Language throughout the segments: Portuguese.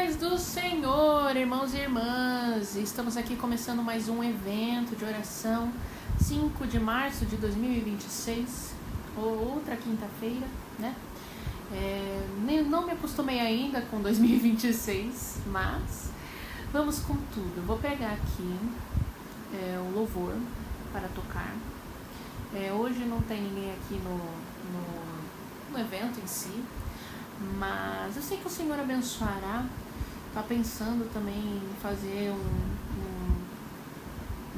paz do Senhor, irmãos e irmãs. Estamos aqui começando mais um evento de oração, 5 de março de 2026, outra quinta-feira, né? Não me acostumei ainda com 2026, mas vamos com tudo. Vou pegar aqui o louvor para tocar. Hoje não tem ninguém aqui no evento em si, mas eu sei que o Senhor abençoará. Tá pensando também em fazer um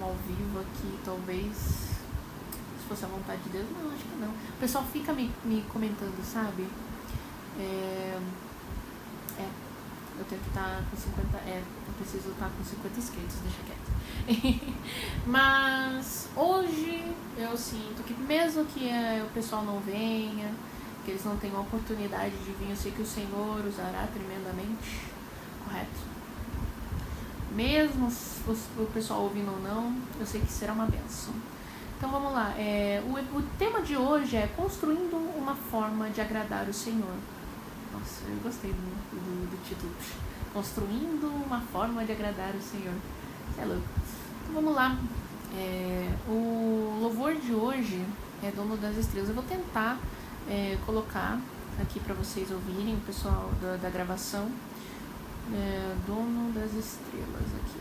ao vivo aqui, talvez, se fosse a vontade de Deus. Não, acho que não. O pessoal fica me comentando, sabe? Eu tenho que estar com 50. Eu preciso estar com 50 inscritos, deixa quieto. Mas hoje eu sinto que, mesmo que o pessoal não venha, que eles não tenham a oportunidade de vir, eu sei que o Senhor usará tremendamente, correto? Mesmo o pessoal ouvindo ou não, eu sei que será uma bênção. Então vamos lá, o tema de hoje é construindo uma forma de agradar o Senhor. Nossa, eu gostei do título. Construindo uma forma de agradar o Senhor. É louco. Então vamos lá. O louvor de hoje é Dono das Estrelas. Eu vou tentar colocar aqui para vocês ouvirem, o pessoal da gravação. Dono das Estrelas aqui.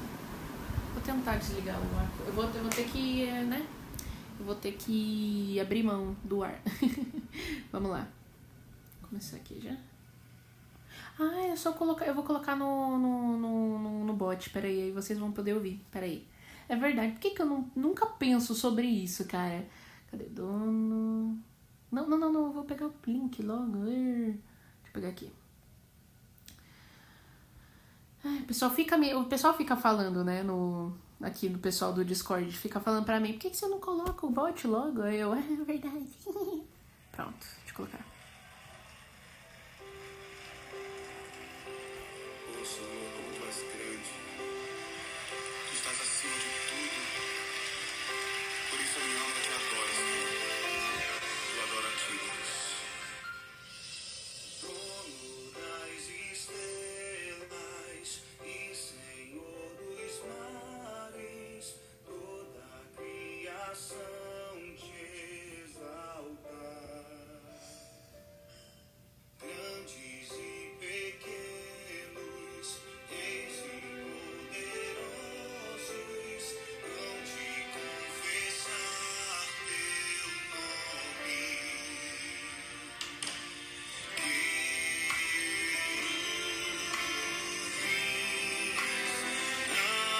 Vou tentar desligar o ar. Eu vou ter que, Eu vou ter que abrir mão do ar. Vamos lá. Vou começar aqui já. Eu vou colocar no bot. Peraí, aí vocês vão poder ouvir. Peraí. É verdade. Por que eu nunca penso sobre isso, cara? Cadê? Dono... Não. Eu vou pegar o link logo. Deixa eu pegar aqui. O pessoal fica falando, né? Aqui no pessoal do Discord. Fica falando pra mim. Por que você não coloca o bot logo? É verdade. Pronto. Deixa eu colocar. Senhor, como tu és grande, tu estás acima de tudo, por isso a minha alma te adora, Senhor, eu adoro a ti, Deus. Dono das estrelas e Senhor dos mares, toda a criação te exalta. Grandes e pequenos, reis e poderosos, hão de confessar teu nome.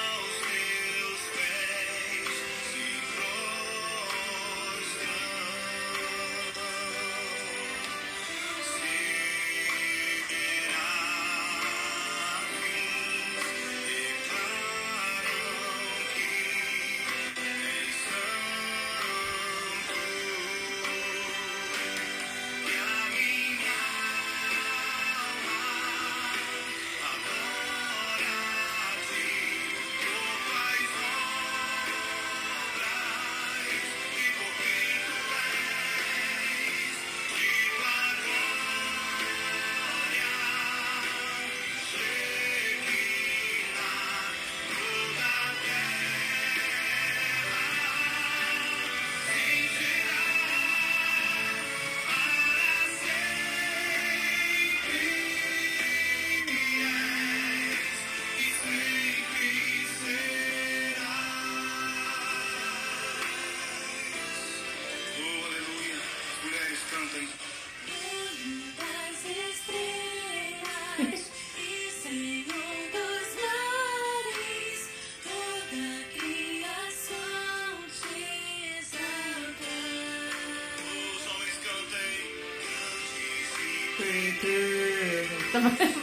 Aos meus pés se prostram.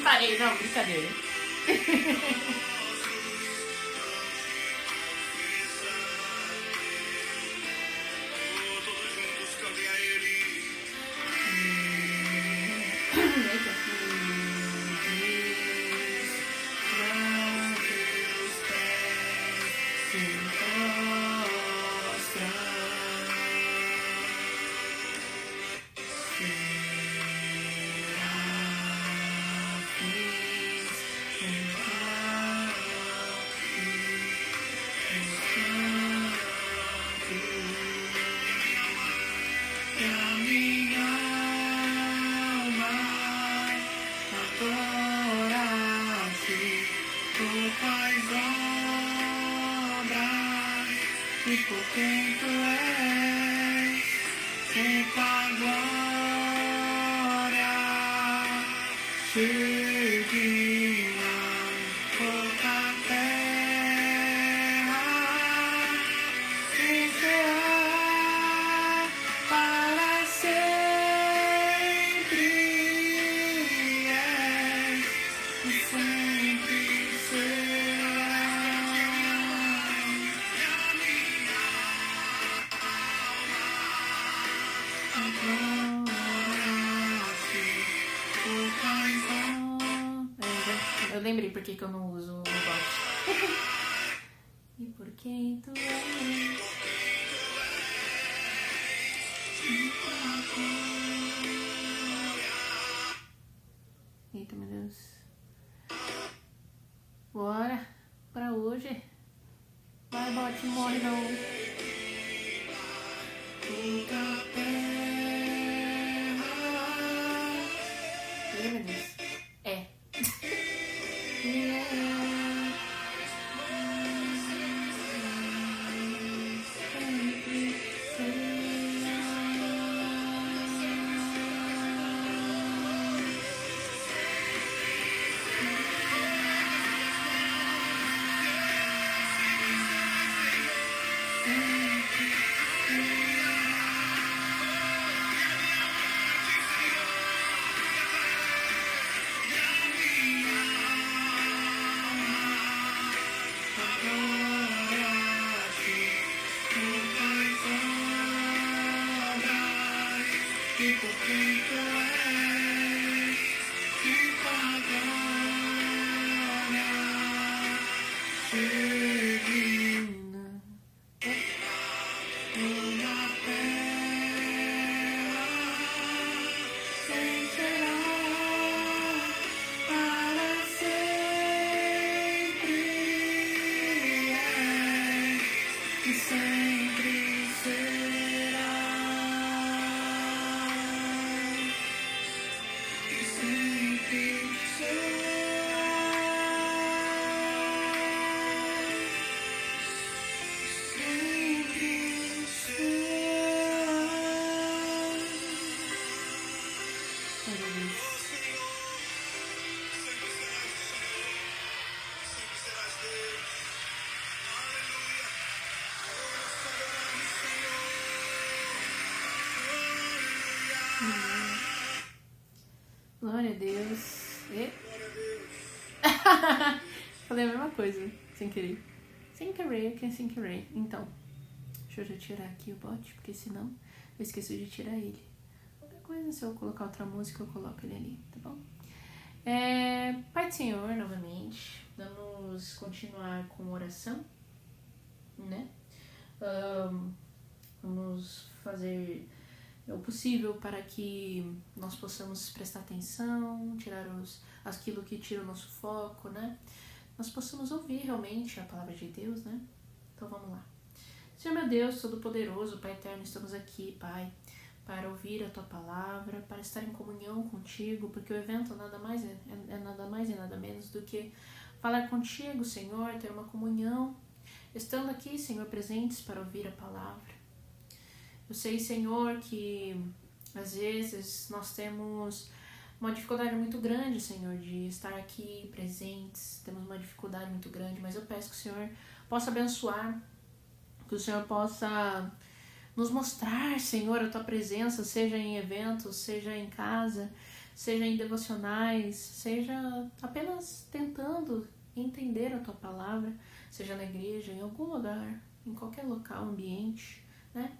Parei, não, brincadeira. Todos juntos cantem a ele. adorar-te por tuas obras e por quem tu és, sem tua glória te digna pouca terra, quem será para sempre és e sempre serás. Eu lembrei por que eu não uso o bot. E por quem tu és. Eita, meu Deus. Bora pra hoje. Vai, bot, não morre não. Puta terra. Ih, meu Deus. É. Glória a Deus. E... Falei a mesma coisa, sem querer. Sem querer. Então, deixa eu já tirar aqui o bot, porque senão eu esqueço de tirar ele. Outra coisa, se eu colocar outra música, eu coloco ele ali, tá bom? Pai do Senhor, novamente, vamos continuar com oração, né? Vamos fazer o possível para que nós possamos prestar atenção, tirar aquilo que tira o nosso foco, né? Nós possamos ouvir realmente a palavra de Deus, né? Então vamos lá. Senhor meu Deus, Todo-Poderoso, Pai Eterno, estamos aqui, Pai, para ouvir a Tua Palavra, para estar em comunhão contigo, porque o evento nada mais é nada mais e nada menos do que falar contigo, Senhor, ter uma comunhão, estando aqui, Senhor, presentes para ouvir a Palavra. Eu sei, Senhor, que às vezes nós temos uma dificuldade muito grande, Senhor, de estar aqui presentes, temos uma dificuldade muito grande, mas eu peço que o Senhor possa abençoar, que o Senhor possa nos mostrar, Senhor, a Tua presença, seja em eventos, seja em casa, seja em devocionais, seja apenas tentando entender a Tua Palavra, seja na igreja, em algum lugar, em qualquer local, ambiente, né?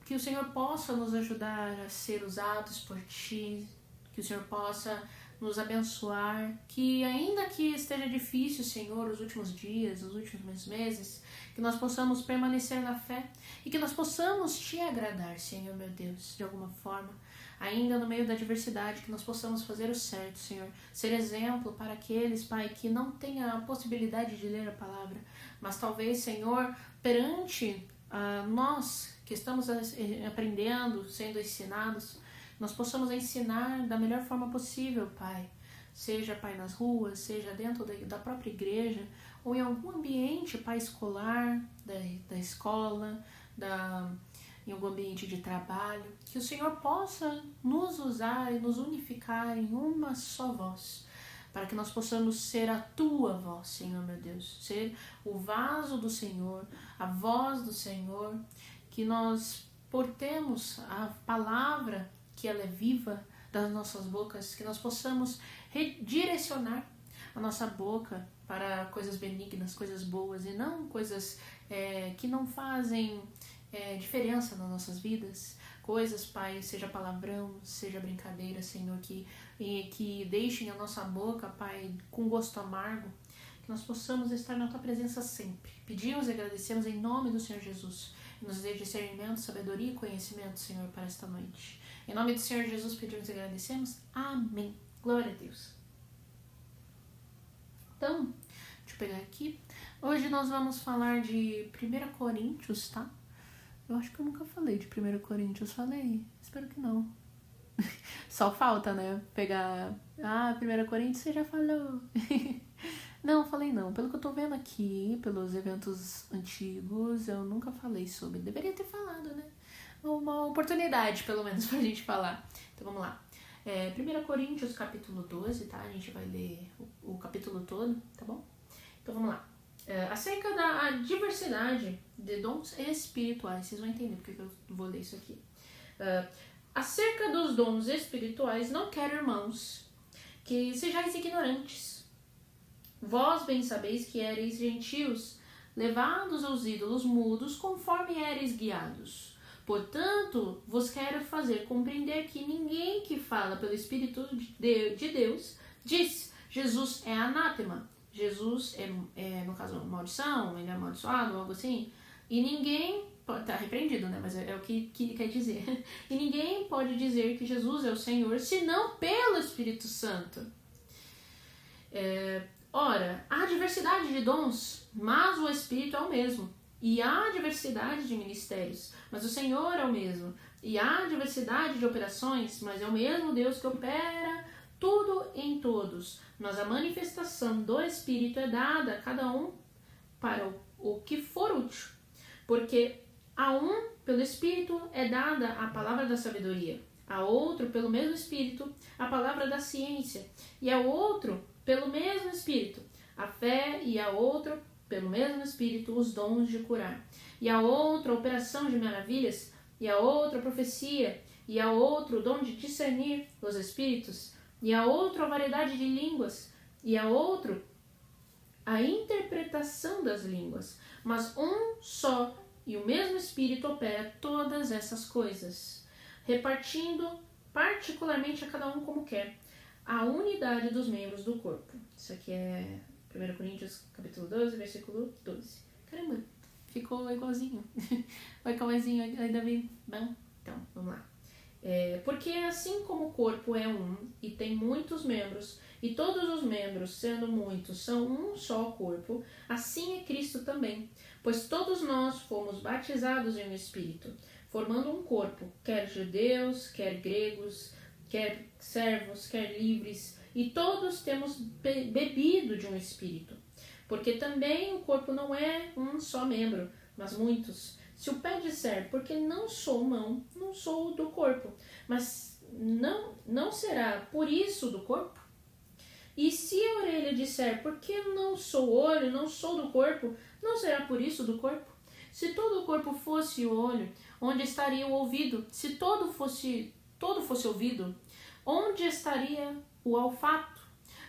Que o Senhor possa nos ajudar a ser usados por Ti, que o Senhor possa nos abençoar, que ainda que esteja difícil, Senhor, os últimos dias, os últimos meses, que nós possamos permanecer na fé e que nós possamos Te agradar, Senhor, meu Deus, de alguma forma, ainda no meio da adversidade, que nós possamos fazer o certo, Senhor, ser exemplo para aqueles, Pai, que não têm a possibilidade de ler a palavra, mas talvez, Senhor, perante nós que estamos aprendendo, sendo ensinados, nós possamos ensinar da melhor forma possível, Pai. Seja, Pai, nas ruas, seja dentro da própria igreja, ou em algum ambiente, Pai, escolar, da escola, em algum ambiente de trabalho, que o Senhor possa nos usar e nos unificar em uma só voz, para que nós possamos ser a Tua voz, Senhor, meu Deus, ser o vaso do Senhor, a voz do Senhor, que nós portemos a palavra, que ela é viva, das nossas bocas, que nós possamos redirecionar a nossa boca para coisas benignas, coisas boas, e não coisas que não fazem diferença nas nossas vidas. Coisas, Pai, seja palavrão, seja brincadeira, Senhor, que deixem a nossa boca, Pai, com gosto amargo, que nós possamos estar na Tua presença sempre. Pedimos e agradecemos em nome do Senhor Jesus. Nos dê discernimento, sabedoria e conhecimento, Senhor, para esta noite. Em nome do Senhor Jesus, pedimos e agradecemos. Amém. Glória a Deus. Então, deixa eu pegar aqui. Hoje nós vamos falar de 1 Coríntios, tá? Eu acho que eu nunca falei de 1 Coríntios. Falei? Espero que não. Só falta, né? Pegar... 1 Coríntios você já falou. Não, falei não. Pelo que eu tô vendo aqui, pelos eventos antigos, eu nunca falei sobre. Deveria ter falado, né? Uma oportunidade, pelo menos, pra gente falar. Então, vamos lá. 1 Coríntios, capítulo 12, tá? A gente vai ler o capítulo todo, tá bom? Então, vamos lá. Acerca da diversidade de dons espirituais. Vocês vão entender porque eu vou ler isso aqui. Acerca dos dons espirituais, não quero, irmãos, que sejais ignorantes. Vós bem sabeis que éreis gentios, levados aos ídolos mudos, conforme éreis guiados. Portanto, vos quero fazer compreender que ninguém que fala pelo Espírito de Deus diz: Jesus é anátema, Jesus no caso, maldição, ele é amaldiçoado, algo assim. E ninguém, tá repreendido, né? Mas é o que quer dizer. E ninguém pode dizer que Jesus é o Senhor, senão pelo Espírito Santo. Ora, há diversidade de dons, mas o Espírito é o mesmo. E há diversidade de ministérios, mas o Senhor é o mesmo. E há diversidade de operações, mas é o mesmo Deus que opera tudo em todos. Mas a manifestação do Espírito é dada a cada um para o que for útil. Porque a um, pelo Espírito, é dada a palavra da sabedoria. A outro, pelo mesmo Espírito, a palavra da ciência. E a outro, pelo mesmo Espírito, a fé, e a outro, pelo mesmo Espírito, os dons de curar. E a outra, a operação de maravilhas. E a outra, a profecia. E a outra, o dom de discernir os espíritos. E a outra, a variedade de línguas. E a outro, a interpretação das línguas. Mas um só e o mesmo Espírito opera todas essas coisas, repartindo particularmente a cada um como quer, a unidade dos membros do corpo. Isso aqui é 1 Coríntios, capítulo 12, versículo 12. Caramba, ficou igualzinho. Vai igualzinho, ainda bem. Bom, então, vamos lá. Porque assim como o corpo é um e tem muitos membros, e todos os membros, sendo muitos, são um só corpo, assim é Cristo também. Pois todos nós fomos batizados em um Espírito, formando um corpo, quer judeus, quer gregos, quer servos, quer livres, e todos temos bebido de um Espírito. Porque também o corpo não é um só membro, mas muitos. Se o pé disser, porque não sou mão, não sou do corpo, mas não será por isso do corpo? E se a orelha disser, porque não sou olho, não sou do corpo, não será por isso do corpo? Se todo o corpo fosse o olho, onde estaria o ouvido? Se todo fosse ouvido, onde estaria o olfato?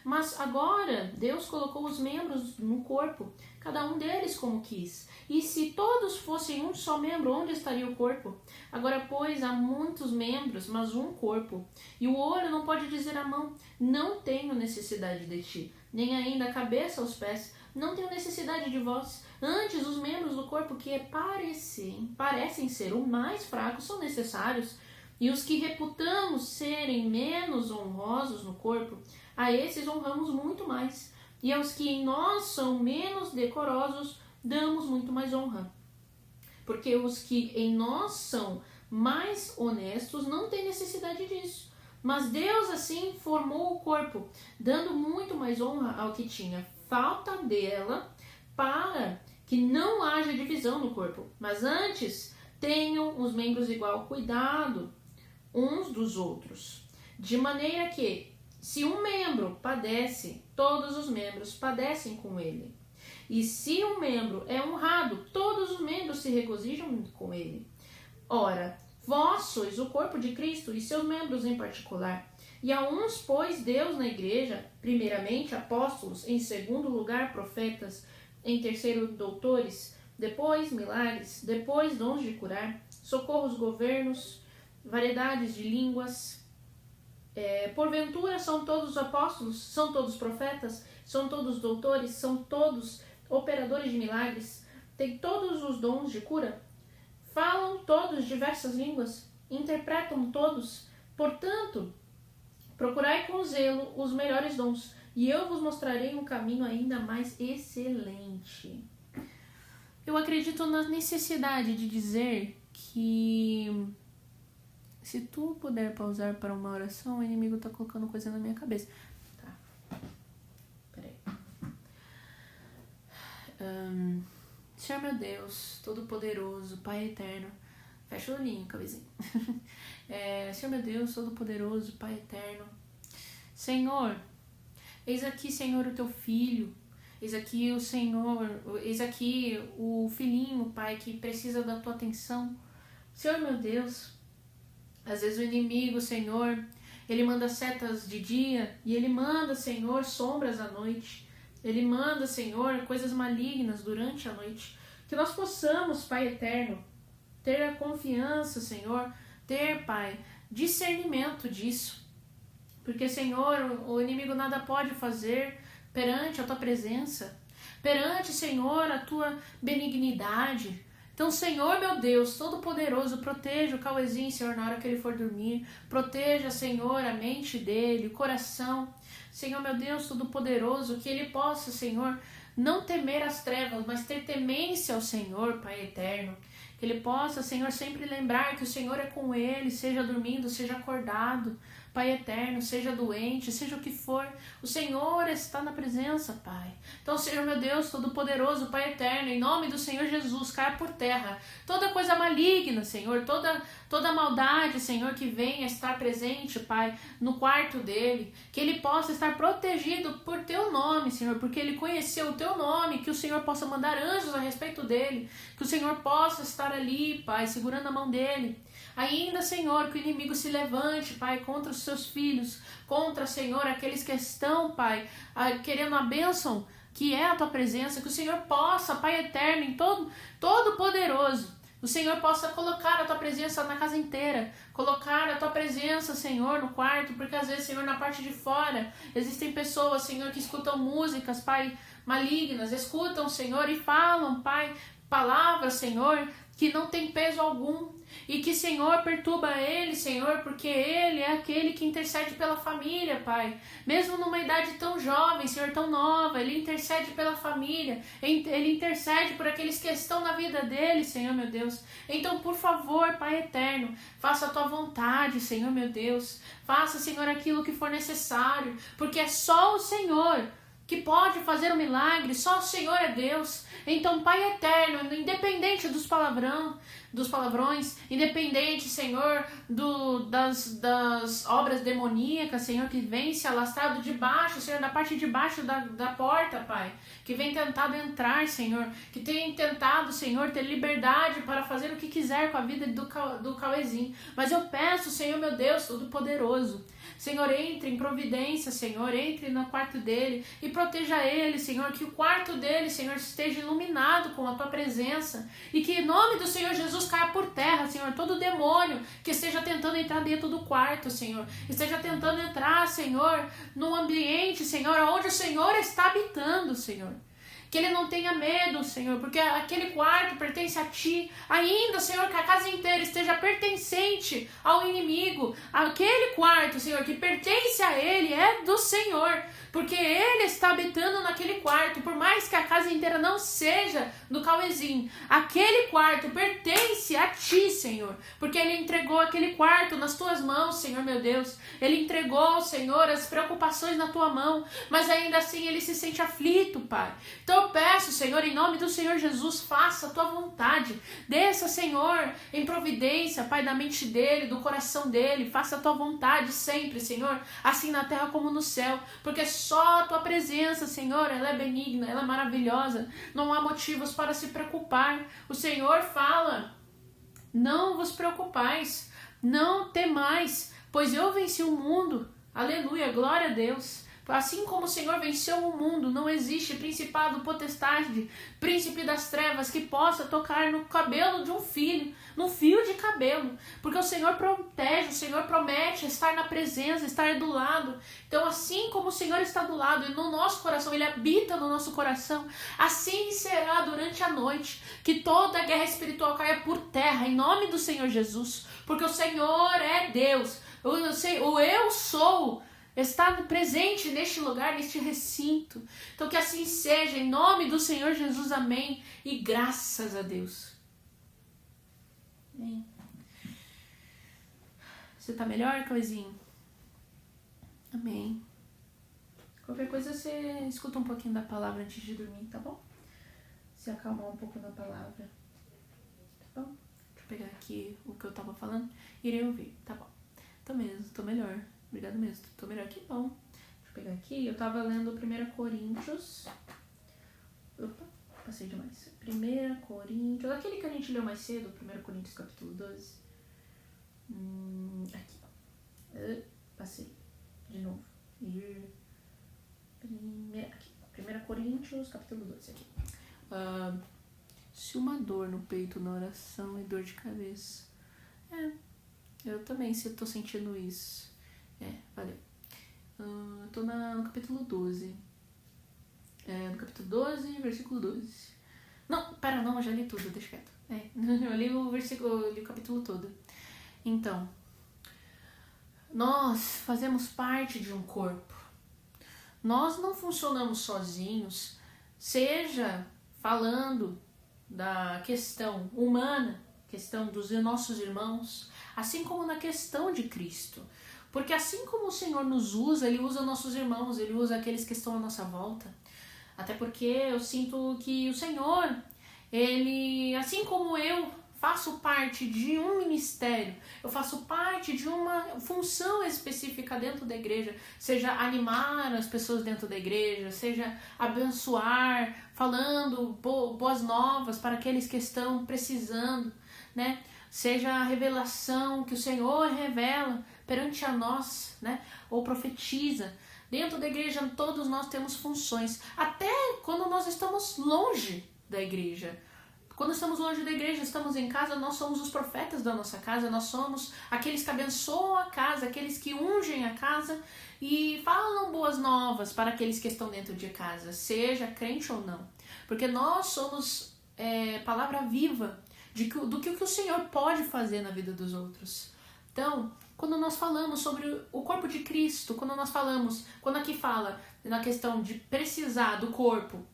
Mas agora Deus colocou os membros no corpo, cada um deles como quis. E se todos fossem um só membro, onde estaria o corpo? Agora, pois, há muitos membros, mas um corpo. E o olho não pode dizer à mão, não tenho necessidade de ti, nem ainda a cabeça aos pés, não tenho necessidade de vós. Antes, os membros do corpo que parecem ser o mais fracos são necessários, e os que reputamos serem menos honrosos no corpo, a esses honramos muito mais, e aos que em nós são menos decorosos, damos muito mais honra. Porque os que em nós são mais honestos não têm necessidade disso. Mas Deus assim formou o corpo, dando muito mais honra ao que tinha falta dela, para que não haja divisão no corpo, mas antes tenham os membros igual cuidado uns dos outros, de maneira que, se um membro padece, todos os membros padecem com ele. E se um membro é honrado, todos os membros se regozijam com ele. Ora, vós sois o corpo de Cristo e seus membros em particular. E a uns pôs Deus na igreja, primeiramente apóstolos, em segundo lugar profetas, em terceiro doutores, depois milagres, depois dons de curar, socorros, governos, variedades de línguas. Porventura são todos apóstolos, são todos profetas, são todos doutores, são todos operadores de milagres, têm todos os dons de cura, falam todos diversas línguas, interpretam todos. Portanto, procurai com zelo os melhores dons, e eu vos mostrarei um caminho ainda mais excelente. Eu acredito na necessidade de dizer que se tu puder pausar para uma oração, o inimigo está colocando coisa na minha cabeça. Tá. Peraí. Senhor meu Deus, Todo-Poderoso, Pai Eterno. Fecha o olhinho, cabezinho. Senhor meu Deus, Todo-Poderoso, Pai Eterno. Senhor, eis aqui, Senhor, o teu filho. Eis aqui o Senhor, eis aqui o filhinho, Pai, que precisa da tua atenção. Senhor meu Deus, às vezes o inimigo, Senhor, ele manda setas de dia e ele manda, Senhor, sombras à noite. Ele manda, Senhor, coisas malignas durante a noite. Que nós possamos, Pai Eterno, ter a confiança, Senhor, ter, Pai, discernimento disso. Porque, Senhor, o inimigo nada pode fazer perante a tua presença, perante, Senhor, a tua benignidade. Então, Senhor, meu Deus, Todo-Poderoso, proteja o Cauezinho, Senhor, na hora que ele for dormir. Proteja, Senhor, a mente dele, o coração. Senhor, meu Deus, Todo-Poderoso, que ele possa, Senhor, não temer as trevas, mas ter temência ao Senhor, Pai Eterno. Que ele possa, Senhor, sempre lembrar que o Senhor é com ele, seja dormindo, seja acordado. Pai Eterno, seja doente, seja o que for, o Senhor está na presença, Pai. Então, Senhor meu Deus, Todo-Poderoso, Pai Eterno, em nome do Senhor Jesus, caia por terra toda coisa maligna, Senhor, toda maldade, Senhor, que venha estar presente, Pai, no quarto dele, que ele possa estar protegido por teu nome, Senhor, porque ele conheceu o teu nome, que o Senhor possa mandar anjos a respeito dele, que o Senhor possa estar ali, Pai, segurando a mão dele. Ainda, Senhor, que o inimigo se levante, Pai, contra os seus filhos, contra, Senhor, aqueles que estão, Pai, querendo a bênção que é a tua presença, que o Senhor possa, Pai Eterno, em todo-poderoso, o Senhor possa colocar a tua presença na casa inteira, colocar a tua presença, Senhor, no quarto, porque às vezes, Senhor, na parte de fora, existem pessoas, Senhor, que escutam músicas, Pai, malignas, escutam, Senhor, e falam, Pai, palavras, Senhor, que não tem peso algum. E que, Senhor, perturba ele, Senhor, porque ele é aquele que intercede pela família, Pai. Mesmo numa idade tão jovem, Senhor, tão nova, ele intercede pela família. Ele intercede por aqueles que estão na vida dele, Senhor, meu Deus. Então, por favor, Pai Eterno, faça a tua vontade, Senhor, meu Deus. Faça, Senhor, aquilo que for necessário, porque é só o Senhor que pode fazer um milagre, só o Senhor é Deus. Então, Pai Eterno, independente dos palavrões, independente, Senhor, das obras demoníacas, Senhor, que vem se alastrado de baixo, Senhor, da parte de baixo da porta, Pai, que vem tentado entrar, Senhor, que tem tentado, Senhor, ter liberdade para fazer o que quiser com a vida do Cauezinho. Mas eu peço, Senhor, meu Deus, Todo-Poderoso, Senhor, entre em providência, Senhor, entre no quarto dele e proteja ele, Senhor, que o quarto dele, Senhor, esteja iluminado com a tua presença e que em nome do Senhor Jesus caia por terra, Senhor, todo demônio que esteja tentando entrar dentro do quarto, Senhor, esteja tentando entrar, Senhor, no ambiente, Senhor, onde o Senhor está habitando, Senhor. que ele não tenha medo, Senhor, porque aquele quarto pertence a Ti. Ainda, Senhor, que a casa inteira esteja pertencente ao inimigo. Aquele quarto, Senhor, que pertence a ele é do Senhor, porque ele está habitando naquele quarto, por mais que a casa inteira não seja do Cauezinho. Aquele quarto pertence a Ti, Senhor, porque ele entregou aquele quarto nas Tuas mãos, Senhor, meu Deus. Ele entregou, Senhor, as preocupações na Tua mão, mas ainda assim ele se sente aflito, Pai. Então eu peço, Senhor, em nome do Senhor Jesus, faça a Tua vontade. Desça, Senhor, em providência, Pai, da mente dele, do coração dele. Faça a Tua vontade sempre, Senhor, assim na terra como no céu, porque só a Tua presença, Senhor, ela é benigna, ela é maravilhosa. Não há motivos para se preocupar. O Senhor fala: não vos preocupais, não temais, pois eu venci o mundo. Aleluia, glória a Deus. Assim como o Senhor venceu o mundo, não existe principado, potestade, príncipe das trevas que possa tocar no cabelo de um filho, no fio de cabelo, porque o Senhor protege, o Senhor promete estar na presença, estar do lado. Então, assim como o Senhor está do lado e no nosso coração, Ele habita no nosso coração, assim será durante a noite, que toda a guerra espiritual caia por terra, em nome do Senhor Jesus, porque o Senhor é Deus, o eu sou, está presente neste lugar, neste recinto. Então que assim seja, em nome do Senhor Jesus, amém, e graças a Deus. Amém. Você tá melhor, Cauezinho? Amém. Qualquer coisa você escuta um pouquinho da palavra antes de dormir, tá bom? Se acalmar um pouco na palavra, tá bom? Deixa eu pegar aqui o que eu tava falando, irei ouvir, tá bom. Tô mesmo, tô melhor. Obrigado mesmo, tô melhor, que bom. Deixa eu pegar aqui, eu tava lendo 1 Coríntios. Opa, passei demais. 1 Coríntios, aquele que a gente leu mais cedo, 1 Coríntios capítulo 12. Aqui, ó. Passei de novo. Aqui, 1 Coríntios capítulo 12, aqui. Se uma dor no peito na oração e dor de cabeça. Eu também tô sentindo isso. Valeu. Eu tô no capítulo 12. No capítulo 12, versículo 12. Não, eu já li tudo, deixa quieto. Eu li o versículo, eu li o capítulo todo. Então, nós fazemos parte de um corpo. Nós não funcionamos sozinhos, seja falando da questão humana, questão dos nossos irmãos, assim como na questão de Cristo. Porque assim como o Senhor nos usa, Ele usa nossos irmãos, Ele usa aqueles que estão à nossa volta. Até porque eu sinto que o Senhor, Ele, assim como eu faço parte de um ministério, eu faço parte de uma função específica dentro da igreja, seja animar as pessoas dentro da igreja, seja abençoar, falando boas novas para aqueles que estão precisando, né? Seja a revelação que o Senhor revela perante a nós, né? Ou profetiza. Dentro da igreja todos nós temos funções, até quando nós estamos longe da igreja. Quando estamos longe da igreja, estamos em casa, nós somos os profetas da nossa casa, nós somos aqueles que abençoam a casa, aqueles que ungem a casa e falam boas novas para aqueles que estão dentro de casa, seja crente ou não. Porque nós somos palavra viva do que o Senhor pode fazer na vida dos outros. Então, quando nós falamos sobre o corpo de Cristo, quando aqui fala na questão de precisar do corpo,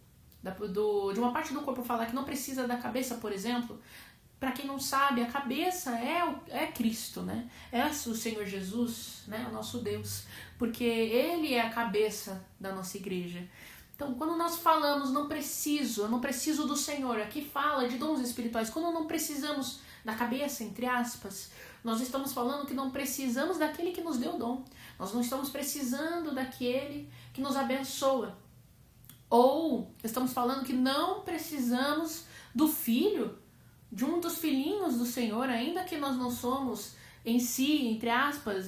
de uma parte do corpo falar que não precisa da cabeça, por exemplo, para quem não sabe, a cabeça é Cristo, né? É o Senhor Jesus, né? O nosso Deus, porque Ele é a cabeça da nossa igreja. Então, quando nós falamos, eu não preciso do Senhor, aqui fala de dons espirituais, quando não precisamos da cabeça, entre aspas, nós estamos falando que não precisamos daquele que nos deu o dom, nós não estamos precisando daquele que nos abençoa, ou estamos falando que não precisamos do filho, de um dos filhinhos do Senhor, ainda que nós não somos em si, entre aspas,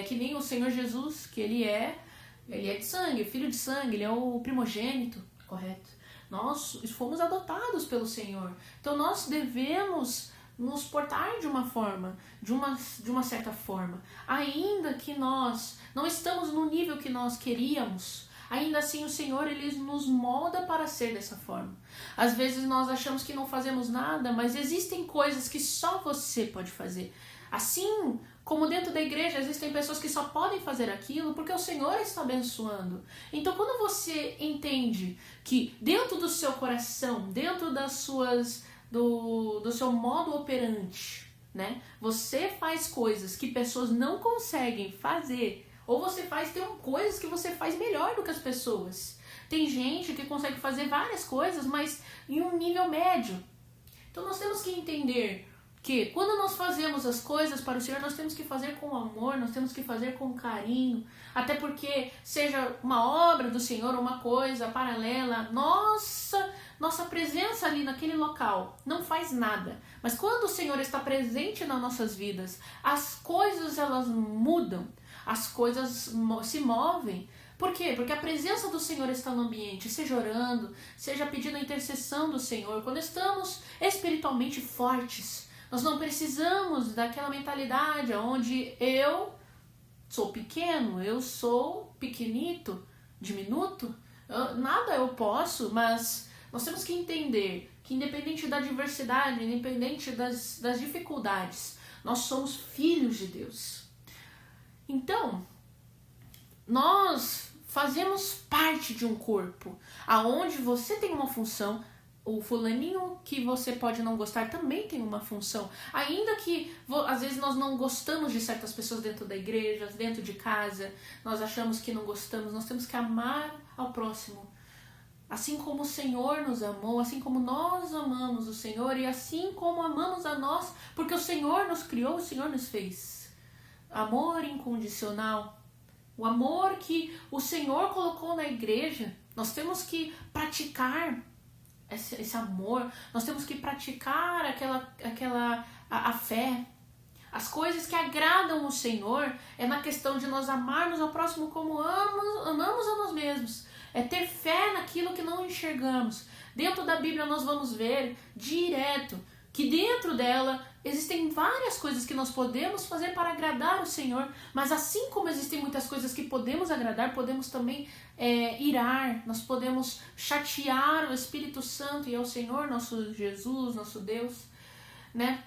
que nem o Senhor Jesus, que Ele é de sangue, filho de sangue, Ele é o primogênito, correto? Nós fomos adotados pelo Senhor. Então nós devemos nos portar de uma forma, de uma certa forma. Ainda que nós não estamos no nível que nós queríamos, ainda assim o Senhor, Ele nos molda para ser dessa forma. Às vezes nós achamos que não fazemos nada, mas existem coisas que só você pode fazer. Assim como dentro da igreja existem pessoas que só podem fazer aquilo porque o Senhor está abençoando. Então quando você entende que dentro do seu coração, dentro das suas, do seu modo operante, né, você faz coisas que pessoas não conseguem fazer, ou você tem coisas que você faz melhor do que as pessoas. Tem gente que consegue fazer várias coisas, mas em um nível médio. Então nós temos que entender que quando nós fazemos as coisas para o Senhor, nós temos que fazer com amor, nós temos que fazer com carinho, até porque seja uma obra do Senhor, uma coisa paralela, nossa presença ali naquele local não faz nada. Mas quando o Senhor está presente nas nossas vidas, as coisas elas mudam, as coisas se movem. Por quê? Porque a presença do Senhor está no ambiente, seja orando, seja pedindo a intercessão do Senhor. Quando estamos espiritualmente fortes, nós não precisamos daquela mentalidade onde eu sou pequeno, eu sou pequenito, diminuto, nada eu posso, mas nós temos que entender que independente da diversidade, independente das dificuldades, nós somos filhos de Deus. Então, nós fazemos parte de um corpo, aonde você tem uma função, o fulaninho que você pode não gostar também tem uma função. Ainda que às vezes nós não gostamos de certas pessoas dentro da igreja, dentro de casa, nós achamos que não gostamos, nós temos que amar ao próximo. Assim como o Senhor nos amou, assim como nós amamos o Senhor e assim como amamos a nós, porque o Senhor nos criou, o Senhor nos fez. Amor incondicional. O amor que o Senhor colocou na igreja, nós temos que praticar esse amor, nós temos que praticar a fé. As coisas que agradam o Senhor é na questão de nós amarmos ao próximo como amamos a nós mesmos. É ter fé naquilo que não enxergamos. Dentro da Bíblia nós vamos ver direto que dentro dela existem várias coisas que nós podemos fazer para agradar o Senhor, mas assim como existem muitas coisas que podemos agradar, podemos também irar, nós podemos chatear o Espírito Santo e ao Senhor, nosso Jesus, nosso Deus, né?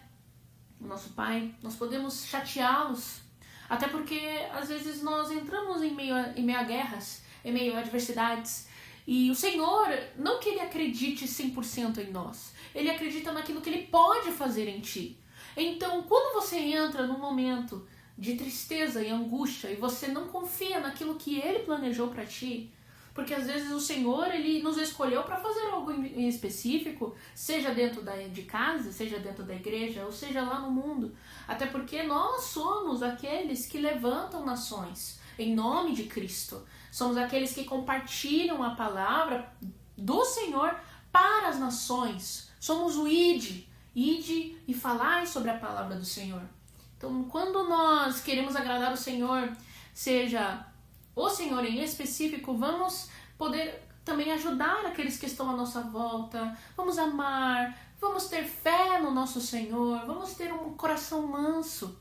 O nosso Pai, nós podemos chateá-los, até porque às vezes nós entramos em meio a guerras, em meio a adversidades, e o Senhor, não que Ele acredite 100% em nós, Ele acredita naquilo que Ele pode fazer em ti. Então, quando você entra num momento de tristeza e angústia e você não confia naquilo que Ele planejou para ti, porque às vezes o Senhor, Ele nos escolheu para fazer algo em específico, seja dentro de casa, seja dentro da igreja, ou seja lá no mundo. Até porque nós somos aqueles que levantam nações em nome de Cristo. Somos aqueles que compartilham a palavra do Senhor para as nações. Somos o ide e falai sobre a palavra do Senhor. Então, quando nós queremos agradar o Senhor, seja o Senhor em específico, vamos poder também ajudar aqueles que estão à nossa volta, vamos amar, vamos ter fé no nosso Senhor, vamos ter um coração manso.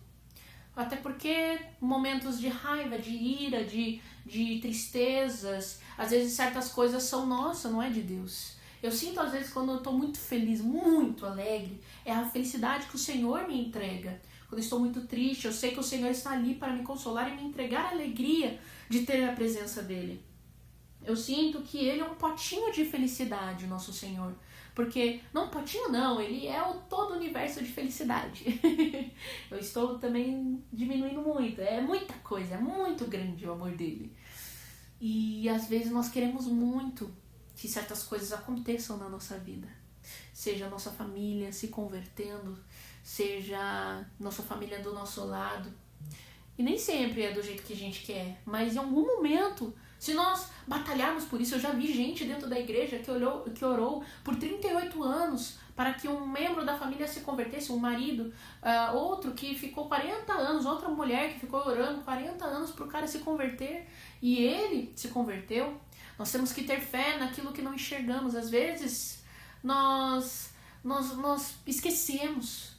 Até porque momentos de raiva, de ira, de tristezas, às vezes certas coisas são nossas, não é de Deus. Eu sinto às vezes quando eu estou muito feliz, muito alegre, é a felicidade que o Senhor me entrega. Quando eu estou muito triste, eu sei que o Senhor está ali para me consolar e me entregar a alegria de ter a presença dEle. Eu sinto que Ele é um potinho de felicidade, nosso Senhor. Porque, não potinho não, Ele é o todo universo de felicidade. Eu estou também diminuindo muito. É muita coisa, é muito grande o amor dEle. E às vezes nós queremos muito que certas coisas aconteçam na nossa vida. Seja a nossa família se convertendo, seja nossa família do nosso lado. E nem sempre é do jeito que a gente quer, mas em algum momento, se nós batalharmos por isso, eu já vi gente dentro da igreja que orou por 38 anos para que um membro da família se convertesse, um marido, outro que ficou 40 anos, outra mulher que ficou orando 40 anos para o cara se converter, e ele se converteu. Nós temos que ter fé naquilo que não enxergamos. Às vezes, nós esquecemos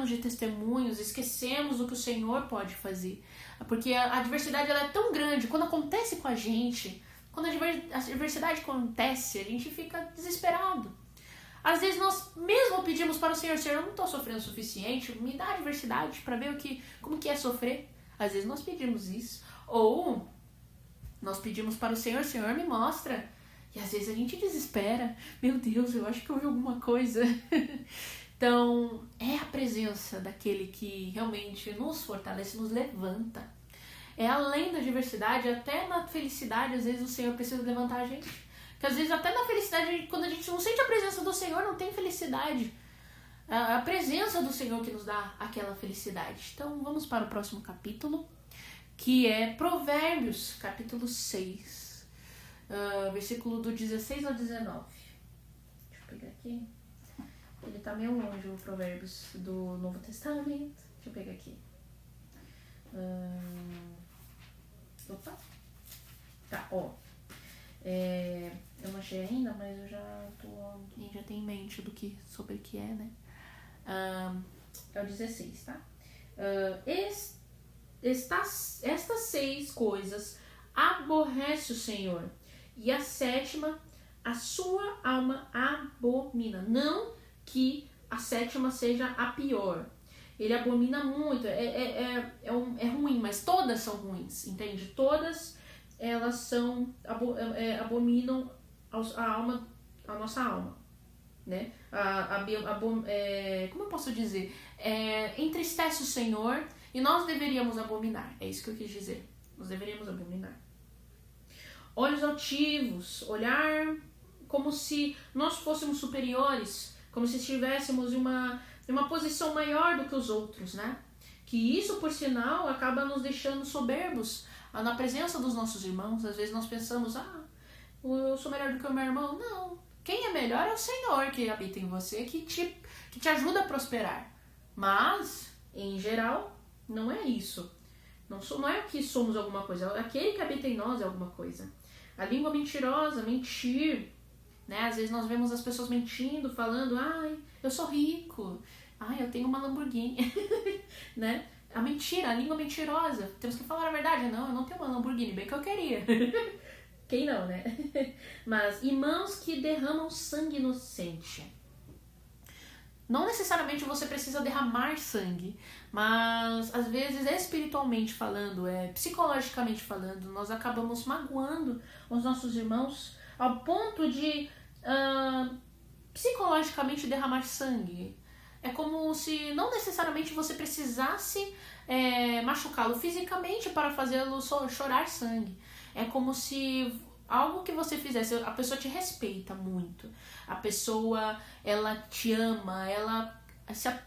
de testemunhos, esquecemos do que o Senhor pode fazer. Porque a adversidade ela é tão grande, quando acontece com a gente, quando a adversidade acontece, a gente fica desesperado. Às vezes nós mesmo pedimos para o Senhor, Senhor, eu não estou sofrendo o suficiente, me dá adversidade para ver como que é sofrer. Às vezes nós pedimos isso. Ou nós pedimos para o Senhor, Senhor, me mostra. E às vezes a gente desespera. Meu Deus, eu acho que houve alguma coisa. Então, é a presença daquele que realmente nos fortalece, nos levanta. É além da diversidade, até na felicidade, às vezes o Senhor precisa levantar a gente. Porque às vezes até na felicidade, quando a gente não sente a presença do Senhor, não tem felicidade. A presença do Senhor que nos dá aquela felicidade. Então, vamos para o próximo capítulo, que é Provérbios, capítulo 6, versículo do 16 ao 19. Deixa eu pegar aqui. Ele tá meio longe, o Provérbios do Novo Testamento. Deixa eu pegar aqui. Opa. Tá, ó. Eu não achei ainda, mas eu já tenho em mente sobre o que é, né? É o 16, tá? Estas 6 coisas aborrece o Senhor, e a 7ª a sua alma abomina. Não que a 7ª seja a pior. Ele abomina muito. É ruim, mas todas são ruins, entende? Todas elas são abominam a nossa alma, né? Como eu posso dizer? Entristece o Senhor e nós deveríamos abominar. É isso que eu quis dizer. Nós deveríamos abominar. Olhos altivos, olhar como se nós fôssemos superiores, como se estivéssemos em uma posição maior do que os outros, né? Que isso, por sinal, acaba nos deixando soberbos na presença dos nossos irmãos. Às vezes nós pensamos, eu sou melhor do que o meu irmão. Não. Quem é melhor é o Senhor que habita em você, que te ajuda a prosperar. Mas, em geral, não é isso. Não é que somos alguma coisa. Aquele que habita em nós é alguma coisa. A língua mentirosa, mentir, né? Às vezes nós vemos as pessoas mentindo, falando, eu sou rico, eu tenho uma Lamborghini, né? A mentira, a língua mentirosa. Temos que falar a verdade. Não, eu não tenho uma Lamborghini, bem que eu queria. Quem não, né? Mas, e mãos que derramam sangue inocente. Não necessariamente você precisa derramar sangue, mas às vezes espiritualmente falando, psicologicamente falando, nós acabamos magoando os nossos irmãos ao ponto de psicologicamente derramar sangue. É como se não necessariamente você precisasse machucá-lo fisicamente para fazê-lo chorar sangue. É como se algo que você fizesse, a pessoa te respeita muito, a pessoa, ela te ama, ela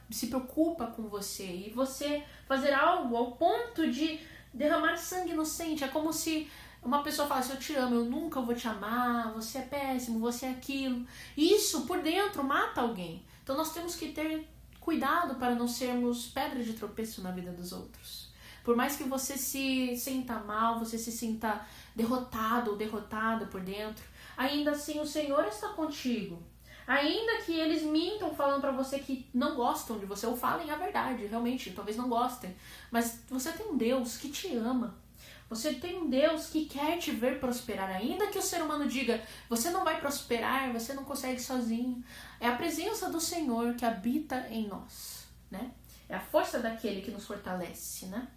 se preocupa com você, e você fazer algo ao ponto de derramar sangue inocente, é como se uma pessoa falasse, eu te amo, eu nunca vou te amar, você é péssimo, você é aquilo. Isso por dentro mata alguém. Então nós temos que ter cuidado para não sermos pedra de tropeço na vida dos outros. Por mais que você se sinta mal, você se sinta derrotado ou derrotada por dentro, ainda assim o Senhor está contigo. Ainda que eles mintam falando pra você que não gostam de você, ou falem a verdade, realmente, talvez não gostem, mas você tem um Deus que te ama. Você tem um Deus que quer te ver prosperar, ainda que o ser humano diga, você não vai prosperar, você não consegue sozinho. É a presença do Senhor que habita em nós, né? É a força daquele que nos fortalece, né?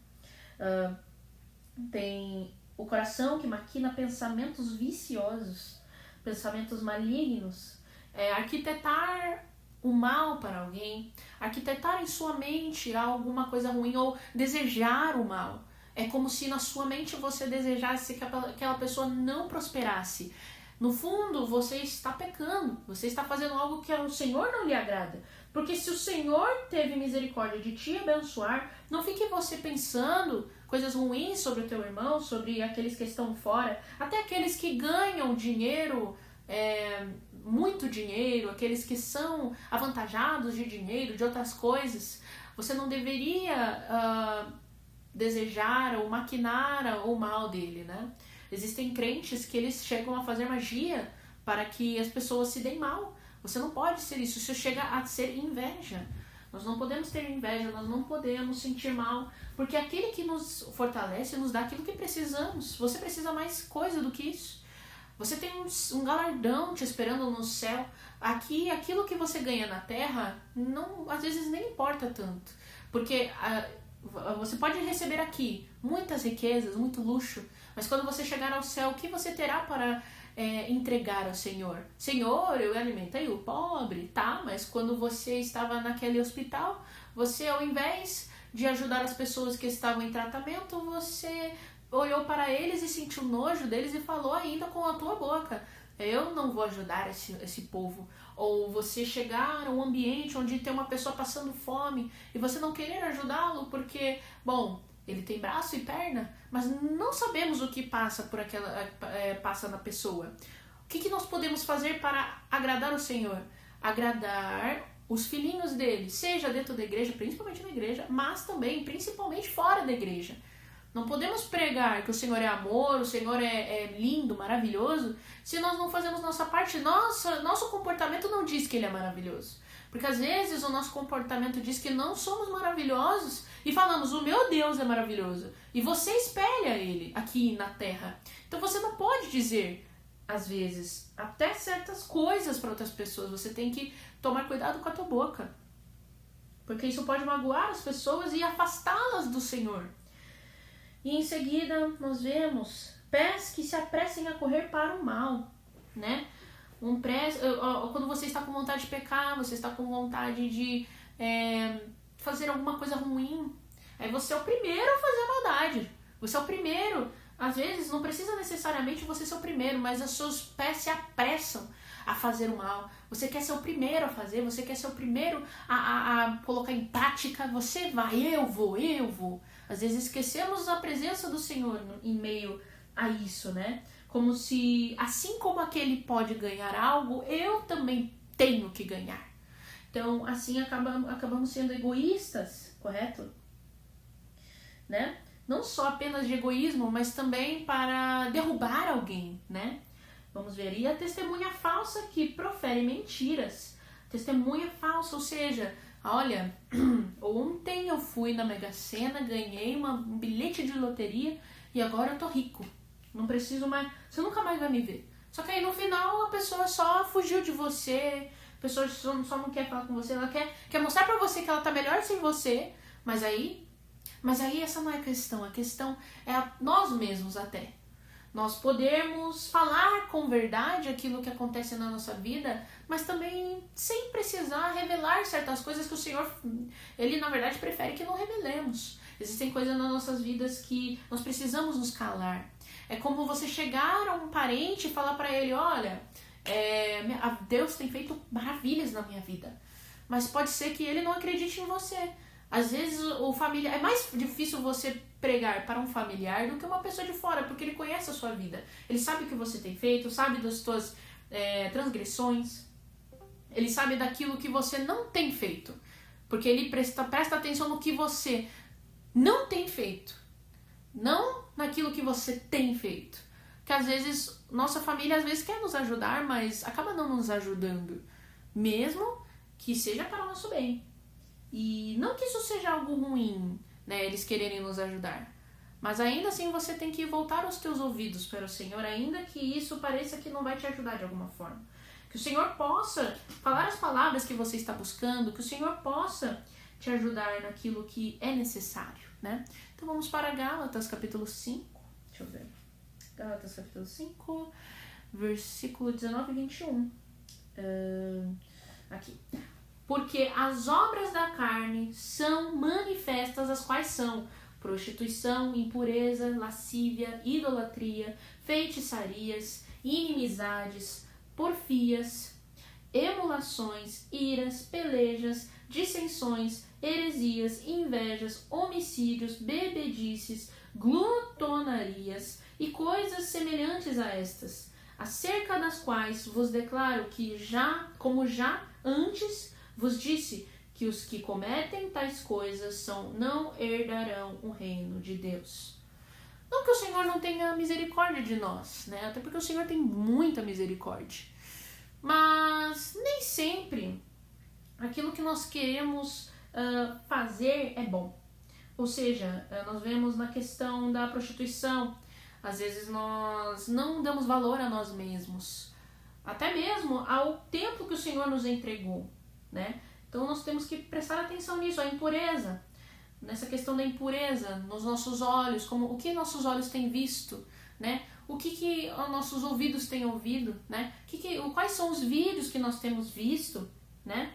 Tem o coração que maquina pensamentos viciosos, pensamentos malignos, arquitetar o mal para alguém, arquitetar em sua mente alguma coisa ruim ou desejar o mal. É como se na sua mente você desejasse que aquela pessoa não prosperasse. No fundo, você está pecando, você está fazendo algo que o Senhor não lhe agrada. Porque se o Senhor teve misericórdia de te abençoar, não fique você pensando coisas ruins sobre o teu irmão, sobre aqueles que estão fora, até aqueles que ganham dinheiro, muito dinheiro, aqueles que são avantajados de dinheiro, de outras coisas. Você não deveria desejar ou maquinar o mal dele, né? Existem crentes que eles chegam a fazer magia para que as pessoas se deem mal. Você não pode ser isso, isso chega a ser inveja. Nós não podemos ter inveja, nós não podemos sentir mal, porque aquele que nos fortalece nos dá aquilo que precisamos. Você precisa mais coisa do que isso. Você tem um galardão te esperando no céu. Aqui, aquilo que você ganha na terra, não, às vezes nem importa tanto. Porque você pode receber aqui muitas riquezas, muito luxo, mas quando você chegar ao céu, o que você terá para entregar ao Senhor? Senhor, eu alimentei o pobre, tá? Mas quando você estava naquele hospital, você, ao invés de ajudar as pessoas que estavam em tratamento, você olhou para eles e sentiu nojo deles e falou ainda com a tua boca: eu não vou ajudar esse povo. Ou você chegar a um ambiente onde tem uma pessoa passando fome e você não querer ajudá-lo porque, bom, ele tem braço e perna, mas não sabemos o que passa por passa na pessoa. O que nós podemos fazer para agradar o Senhor? Agradar os filhinhos dele, seja dentro da igreja, principalmente na igreja, mas também, principalmente fora da igreja. Não podemos pregar que o Senhor é amor, o Senhor é lindo, maravilhoso, se nós não fazemos nossa parte. Nosso comportamento não diz que ele é maravilhoso. Porque às vezes o nosso comportamento diz que não somos maravilhosos e falamos: o meu Deus é maravilhoso. E você espelha ele aqui na terra. Então você não pode dizer, às vezes, até certas coisas para outras pessoas. Você tem que tomar cuidado com a tua boca. Porque isso pode magoar as pessoas e afastá-las do Senhor. E em seguida nós vemos pés que se apressem a correr para o mal, né? Quando você está com vontade de pecar, você está com vontade de fazer alguma coisa ruim, aí você é o primeiro a fazer a maldade. Você é o primeiro. Às vezes não precisa necessariamente você ser o primeiro, mas os seus pés se apressam a fazer o mal. Você quer ser o primeiro a fazer, você quer ser o primeiro a colocar em prática. Você vai, eu vou. Às vezes esquecemos a presença do Senhor em meio a isso, né? Como se, assim como aquele pode ganhar algo, eu também tenho que ganhar. Então, assim acabamos sendo egoístas, correto? Né? Não só apenas de egoísmo, mas também para derrubar alguém, né? Vamos ver. E a testemunha falsa que profere mentiras. Testemunha falsa, ou seja, olha, ontem eu fui na Mega Sena, ganhei um bilhete de loteria e agora eu tô rico. Não preciso mais, você nunca mais vai me ver. Só que aí no final a pessoa só fugiu de você, a pessoa só não quer falar com você, ela quer mostrar pra você que ela tá melhor sem você, mas aí essa não é a questão é nós mesmos até. Nós podemos falar com verdade aquilo que acontece na nossa vida, mas também sem precisar revelar certas coisas que o Senhor, Ele na verdade prefere que não revelemos. Existem coisas nas nossas vidas que nós precisamos nos calar. É como você chegar a um parente e falar para ele: olha, Deus tem feito maravilhas na minha vida, mas pode ser que ele não acredite em você. Às vezes é mais difícil você pregar para um familiar do que uma pessoa de fora, porque ele conhece a sua vida. Ele sabe o que você tem feito, sabe das suas transgressões, ele sabe daquilo que você não tem feito, porque ele presta atenção no que você não tem feito, não naquilo que você tem feito. Que às vezes, nossa família às vezes quer nos ajudar, mas acaba não nos ajudando, mesmo que seja para o nosso bem. E não que isso seja algo ruim, né, eles quererem nos ajudar. Mas ainda assim você tem que voltar os teus ouvidos para o Senhor, ainda que isso pareça que não vai te ajudar de alguma forma. Que o Senhor possa falar as palavras que você está buscando, que o Senhor possa te ajudar naquilo que é necessário, né? Então vamos para Gálatas capítulo 5, deixa eu ver. Gálatas capítulo 5, versículo 19 e 21. Aqui. Porque as obras da carne são manifestas, as quais são prostituição, impureza, lascívia, idolatria, feitiçarias, inimizades, porfias, emulações, iras, pelejas, dissensões, heresias, invejas, homicídios, bebedices, glutonarias e coisas semelhantes a estas, acerca das quais vos declaro que como já antes vos disse, que os que cometem tais coisas não herdarão o reino de Deus. Não que o Senhor não tenha misericórdia de nós, né? Até porque o Senhor tem muita misericórdia. Mas nem sempre aquilo que nós queremos fazer é bom. Ou seja, nós vemos na questão da prostituição, Às vezes nós não damos valor a nós mesmos, até mesmo ao tempo que o Senhor nos entregou, né? Então nós temos que prestar atenção nisso, a impureza, nessa questão da impureza nos nossos olhos, como o que nossos olhos têm visto, né? O que nossos ouvidos têm ouvido, né? Quais são os vídeos que nós temos visto, né?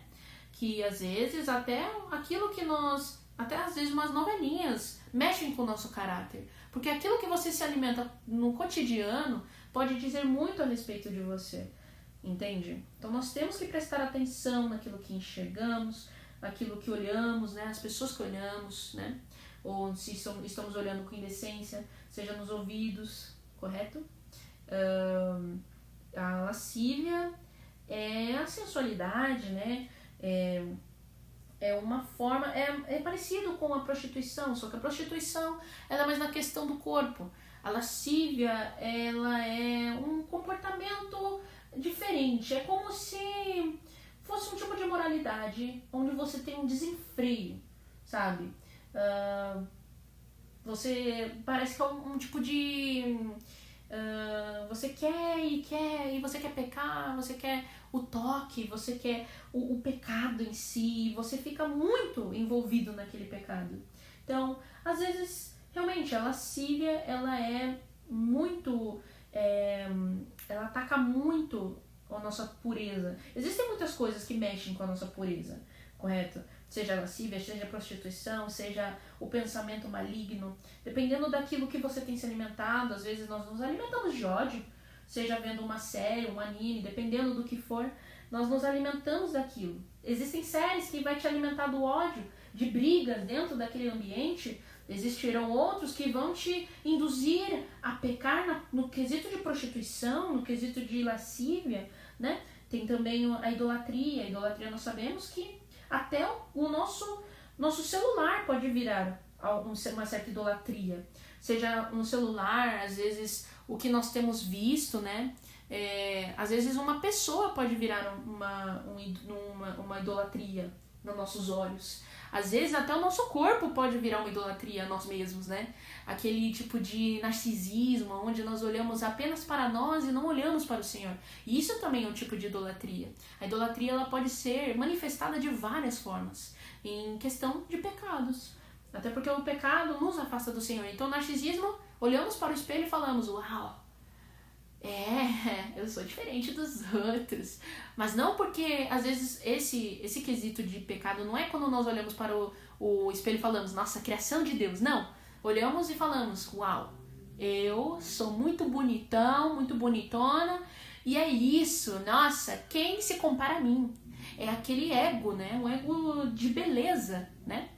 Que às vezes até aquilo que nós, até às vezes umas novelinhas mexem com o nosso caráter, porque aquilo que você se alimenta no cotidiano pode dizer muito a respeito de você, entende? Então nós temos que prestar atenção naquilo que enxergamos, naquilo que olhamos, né? As pessoas que olhamos, né? Ou se estamos olhando com indecência, seja nos ouvidos, correto? A lascívia é a sensualidade, né? É uma forma, é parecido com a prostituição, só que a prostituição ela é mais na questão do corpo. A lascívia, ela é um comportamento diferente, é como se fosse um tipo de moralidade onde você tem um desenfreio, sabe? Você parece que é um tipo de... você quer e você quer pecar, você quer o toque, você quer o pecado em si, você fica muito envolvido naquele pecado. Então, às vezes, realmente, a lascívia, ela é muito... ela ataca muito a nossa pureza. Existem muitas coisas que mexem com a nossa pureza, correto? Seja a lascívia, seja a prostituição, seja o pensamento maligno. Dependendo daquilo que você tem se alimentado, às vezes nós nos alimentamos de ódio, seja vendo uma série, um anime, dependendo do que for, nós nos alimentamos daquilo. Existem séries que vai te alimentar do ódio, de brigas dentro daquele ambiente. Existirão outros que vão te induzir a pecar no quesito de prostituição, no quesito de lascívia, né? Tem também a idolatria. A idolatria nós sabemos que até o nosso celular pode virar uma certa idolatria. Seja um celular, às vezes o que nós temos visto, né? Às vezes uma pessoa pode virar uma idolatria nos nossos olhos. Às vezes até o nosso corpo pode virar uma idolatria a nós mesmos, né? Aquele tipo de narcisismo, onde nós olhamos apenas para nós e não olhamos para o Senhor. E isso também é um tipo de idolatria. A idolatria ela pode ser manifestada de várias formas, em questão de pecados. Até porque o pecado nos afasta do Senhor. Então o narcisismo, olhamos para o espelho e falamos, uau, eu sou diferente dos outros. Mas não porque, às vezes, esse quesito de pecado não é quando nós olhamos para o espelho e falamos, nossa, criação de Deus. Não. Olhamos e falamos, uau, eu sou muito bonitão, muito bonitona, e é isso, nossa, quem se compara a mim? É aquele ego, né? Um ego de beleza, né?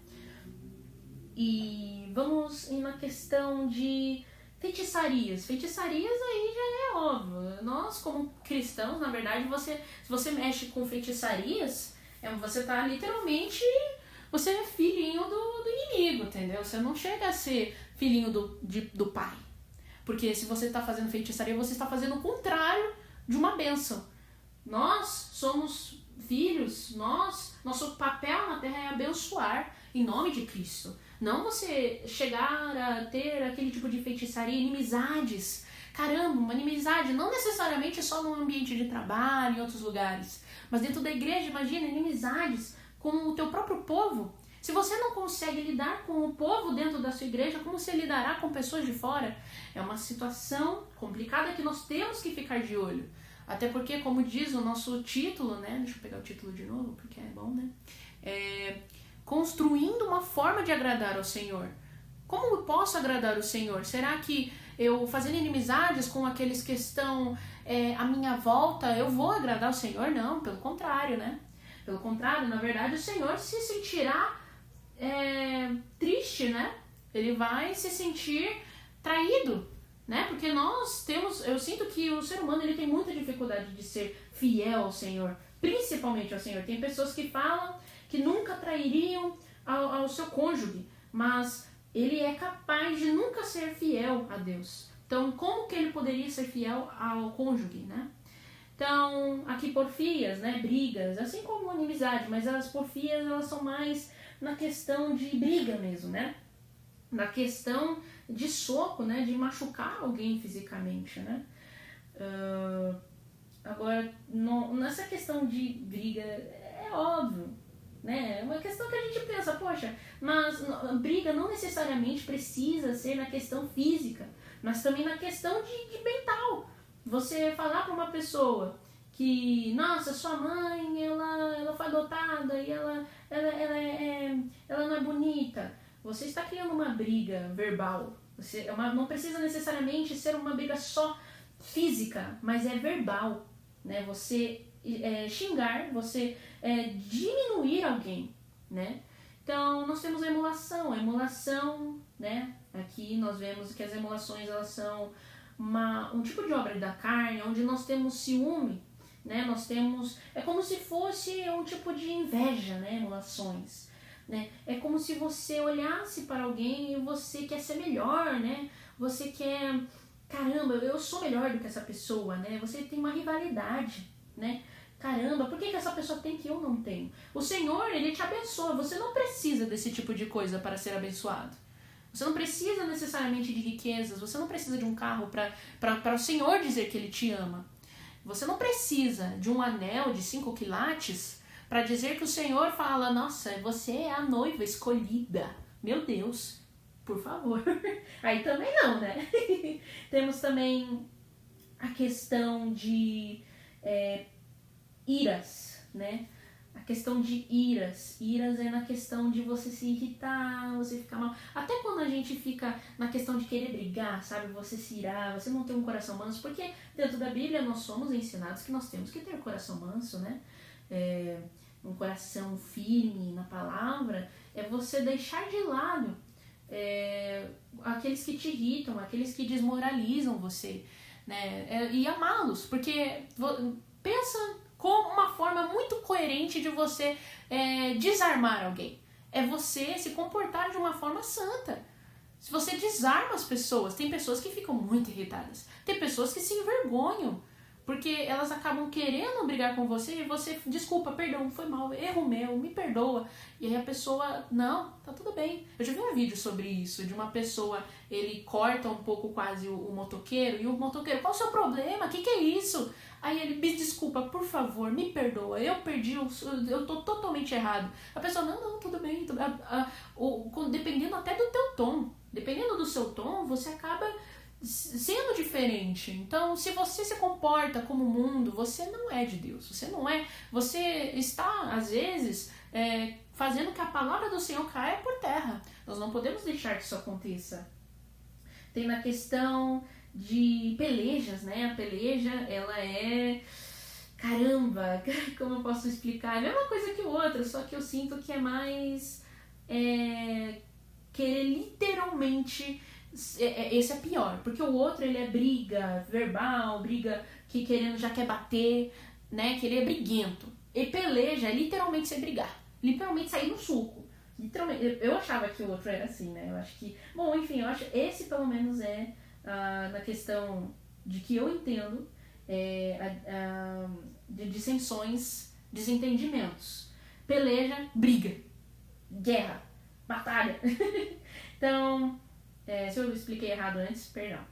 E vamos na questão de feitiçarias. Feitiçarias aí já é óbvio. Nós, como cristãos, na verdade, se você mexe com feitiçarias, você tá literalmente... Você é filhinho do inimigo, entendeu? Você não chega a ser filhinho do pai. Porque se você está fazendo feitiçaria, você está fazendo o contrário de uma bênção. Nós somos filhos, nosso papel na terra é abençoar em nome de Cristo. Não você chegar a ter aquele tipo de feitiçaria, inimizades. Caramba, uma inimizade não necessariamente só no ambiente de trabalho, em outros lugares. Mas dentro da igreja, imagina, inimizades com o teu próprio povo. Se você não consegue lidar com o povo dentro da sua igreja, como você lidará com pessoas de fora? É uma situação complicada que nós temos que ficar de olho. Até porque, como diz o nosso título, né? Deixa eu pegar o título de novo, porque é bom, né? Construindo uma forma de agradar ao Senhor. Como eu posso agradar o Senhor? Será que eu, fazendo inimizades com aqueles que estão à minha volta, eu vou agradar o Senhor? Não, pelo contrário, né? Pelo contrário, na verdade, o Senhor se sentirá triste, né? Ele vai se sentir traído, né? Porque eu sinto que o ser humano ele tem muita dificuldade de ser fiel ao Senhor, principalmente ao Senhor. Tem pessoas que falam que nunca trairiam ao seu cônjuge, mas ele é capaz de nunca ser fiel a Deus. Então, como que ele poderia ser fiel ao cônjuge, né? Então, aqui porfias, né, brigas, assim como inimizade, mas as porfias elas são mais na questão de briga mesmo, né? na questão de soco, né, de machucar alguém fisicamente, né. Agora, nessa questão de briga, é óbvio, né, é uma questão que a gente pensa, poxa, mas briga não necessariamente precisa ser na questão física, mas também na questão de mental. Você falar para uma pessoa que, nossa, sua mãe, ela foi adotada e ela não é bonita. Você está criando uma briga verbal. Não precisa necessariamente ser uma briga só física, mas é verbal, né? Você xingar, você diminuir alguém, né? Então, nós temos a emulação, né? Aqui nós vemos que as emulações, elas são um tipo de obra da carne, onde nós temos ciúme, né? Nós temos, é como se fosse um tipo de inveja, né? Emulações, né? É como se você olhasse para alguém e você quer ser melhor, né? Você quer, caramba, eu sou melhor do que essa pessoa, né? Você tem uma rivalidade, né? Caramba, por que essa pessoa tem que eu não tenho? O Senhor, Ele te abençoa. Você não precisa desse tipo de coisa para ser abençoado. Você não precisa necessariamente de riquezas. Você não precisa de um carro para o Senhor dizer que Ele te ama. Você não precisa de um anel de 5 quilates para dizer que o Senhor fala, nossa, você é a noiva escolhida. Meu Deus, por favor. Aí também não, né? Temos também a questão de iras, né? A questão de iras. Iras é na questão de você se irritar, você ficar mal. Até quando a gente fica na questão de querer brigar, sabe? Você se irar, você não ter um coração manso. Porque dentro da Bíblia nós somos ensinados que nós temos que ter um coração manso, né? Um coração firme na palavra. É você deixar de lado aqueles que te irritam, aqueles que desmoralizam você, né? E amá-los. Porque pensa com uma forma muito coerente de você desarmar alguém. É você se comportar de uma forma santa. Se você desarma as pessoas, tem pessoas que ficam muito irritadas. Tem pessoas que se envergonham, porque elas acabam querendo brigar com você e você, desculpa, perdão, foi mal, erro meu, me perdoa. E aí a pessoa, não, tá tudo bem. Eu já vi um vídeo sobre isso, de uma pessoa, ele corta um pouco quase o motoqueiro, e o motoqueiro, qual o seu problema? Que é isso? Aí ele, me desculpa, por favor, me perdoa, eu perdi, eu tô totalmente errado. A pessoa, não, tudo bem. Dependendo até do teu tom, dependendo do seu tom, você acaba sendo diferente. Então, se você se comporta como o mundo, você não é de Deus. Você está, às vezes, fazendo que a palavra do Senhor caia por terra. Nós não podemos deixar que isso aconteça. Tem na questão de pelejas, né? A peleja, ela é... Caramba, como eu posso explicar? É a mesma coisa que o outro, só que eu sinto que é mais... querer literalmente... Esse é pior, porque o outro, ele é briga verbal, briga que já quer bater, né? Que ele é briguento. E peleja é literalmente você brigar, literalmente sair no soco. Literalmente, eu achava que o outro era assim, né? Eu acho que... Bom, enfim, eu acho esse pelo menos na questão de que eu entendo de dissensões, desentendimentos. Peleja, briga, guerra, batalha. Então, se eu expliquei errado antes, perdão.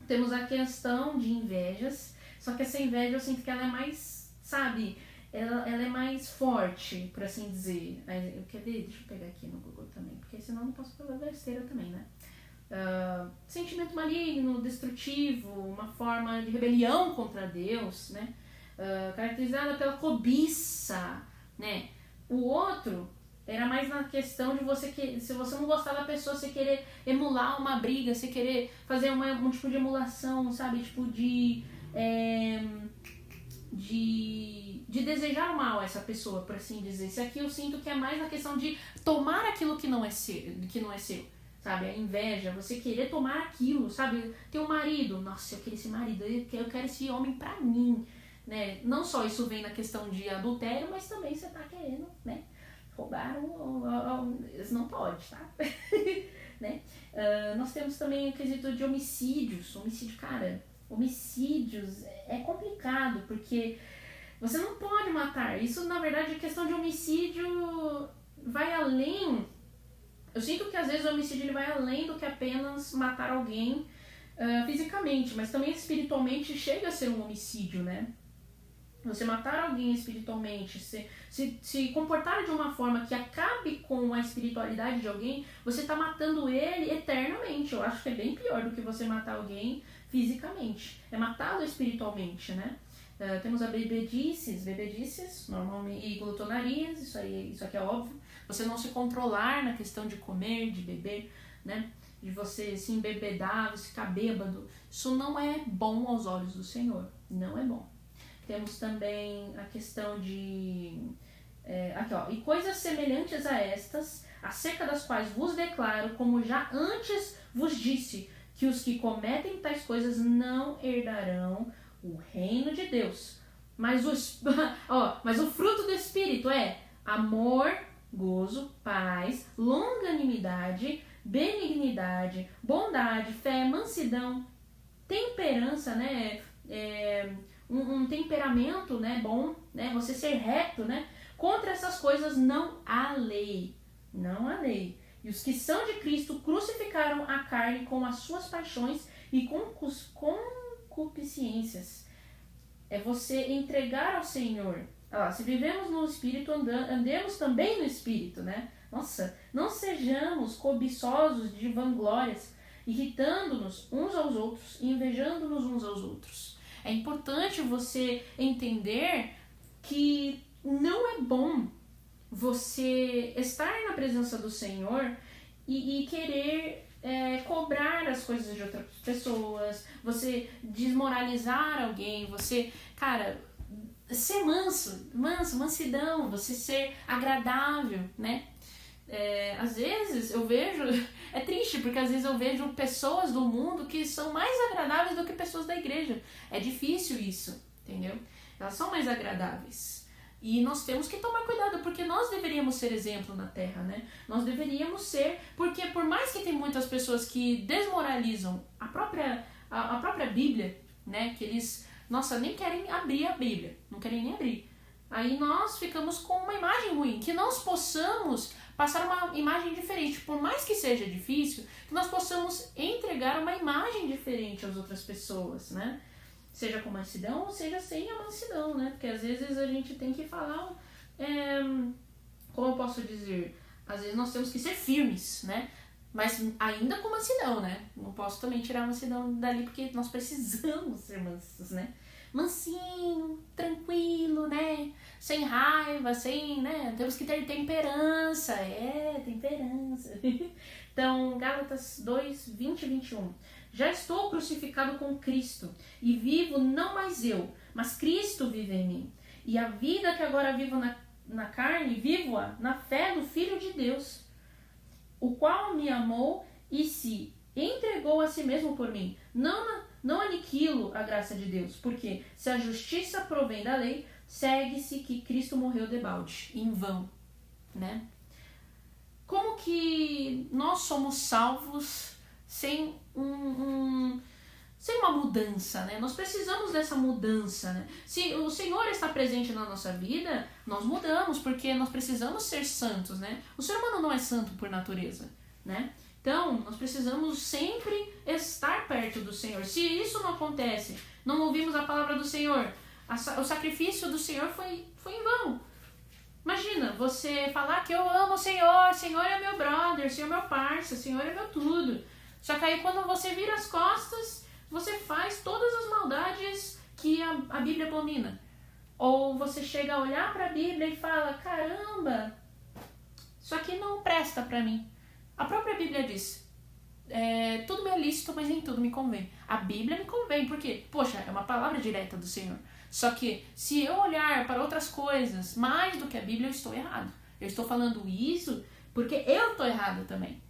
Temos a questão de invejas, só que essa inveja eu sinto que ela é mais, sabe, ela é mais forte, por assim dizer. Deixa eu pegar aqui no Google também, porque senão eu não posso falar besteira também, né? Sentimento maligno, destrutivo, uma forma de rebelião contra Deus, né? Caracterizada pela cobiça, né? O outro era mais na questão de você que, se você não gostar da pessoa, você querer emular uma briga, você querer fazer um tipo de emulação, sabe? Tipo de desejar mal a essa pessoa, por assim dizer. Isso aqui eu sinto que é mais na questão de tomar aquilo que não é seu. Sabe, a inveja, você querer tomar aquilo, sabe, ter um marido, nossa, eu quero esse marido, eu quero esse homem pra mim, né, não só isso vem na questão de adultério, mas também você tá querendo, né, roubar isso não pode, tá, né, nós temos também o quesito de homicídios, homicídios é complicado, porque você não pode matar, isso na verdade a questão de homicídio vai além Eu sinto que às vezes o homicídio ele vai além do que apenas matar alguém fisicamente, mas também espiritualmente chega a ser um homicídio, né? Você matar alguém espiritualmente, se comportar de uma forma que acabe com a espiritualidade de alguém, você está matando ele eternamente. Eu acho que é bem pior do que você matar alguém fisicamente. É matá-lo espiritualmente, né? Temos a bebedices, normalmente, e glutonarias, isso aqui é óbvio. Você não se controlar na questão de comer, de beber, né? De você se embebedar, você ficar bêbado. Isso não é bom aos olhos do Senhor, não é bom. Temos também a questão de... aqui, ó. E coisas semelhantes a estas, acerca das quais vos declaro, como já antes vos disse, que os que cometem tais coisas não herdarão o reino de Deus. Mas o fruto do Espírito é amor, gozo, paz, longanimidade, benignidade, bondade, fé, mansidão, temperança, né? Um temperamento, né, bom, né, você ser reto, né, contra essas coisas não há lei, não há lei. E os que são de Cristo crucificaram a carne com as suas paixões e concupiscências. É você entregar ao Senhor. Se vivemos no Espírito, andemos também no Espírito, né? Nossa, não sejamos cobiçosos de vanglórias, irritando-nos uns aos outros e invejando-nos uns aos outros. É importante você entender que não é bom você estar na presença do Senhor e querer cobrar as coisas de outras pessoas, você desmoralizar alguém, você, cara, ser mansidão, você ser agradável, né? Às vezes eu vejo, é triste porque às vezes eu vejo pessoas do mundo que são mais agradáveis do que pessoas da igreja. É difícil isso, entendeu? Elas são mais agradáveis. E nós temos que tomar cuidado, porque nós deveríamos ser exemplo na Terra, né? Nós deveríamos ser, porque por mais que tem muitas pessoas que desmoralizam a própria Bíblia, né? Que eles, nem querem abrir a Bíblia, não querem nem abrir. Aí nós ficamos com uma imagem ruim, que nós possamos passar uma imagem diferente, por mais que seja difícil, que nós possamos entregar uma imagem diferente às outras pessoas, né? Seja com mansidão ou seja sem a mansidão, né? Porque às vezes a gente tem que falar, como eu posso dizer, às vezes nós temos que ser firmes, né? Mas ainda com mansidão, né? Não posso também tirar a mansidão dali, porque nós precisamos ser mansos, né? Mansinho, tranquilo, né? Sem raiva, né? Temos que ter temperança, temperança. Então, Gálatas 2, 20 e 21. Já estou crucificado com Cristo, e vivo não mais eu, mas Cristo vive em mim. E a vida que agora vivo na carne, vivo-a na fé do Filho de Deus, o qual me amou e se entregou a si mesmo por mim. Não aniquilo a graça de Deus, porque se a justiça provém da lei, segue-se que Cristo morreu debalde, em vão, né? Como que nós somos salvos sem sem uma mudança, né? Nós precisamos dessa mudança, né? Se o Senhor está presente na nossa vida, nós mudamos, porque nós precisamos ser santos, né? O ser humano não é santo por natureza, né? Então, nós precisamos sempre estar perto do Senhor. Se isso não acontece, não ouvimos a palavra do Senhor, o sacrifício do Senhor foi em vão. Imagina, você falar que eu amo o Senhor, Senhor é meu brother, Senhor é meu parça, Senhor é meu tudo. Só que aí quando você vira as costas, você faz todas as maldades que a Bíblia abomina. Ou você chega a olhar para a Bíblia e fala, caramba, isso aqui não presta para mim. A própria Bíblia diz, tudo me é lícito, mas nem tudo me convém. A Bíblia me convém, porque, poxa, é uma palavra direta do Senhor. Só que se eu olhar para outras coisas mais do que a Bíblia, eu estou errado. Eu estou falando isso porque eu estou errado também.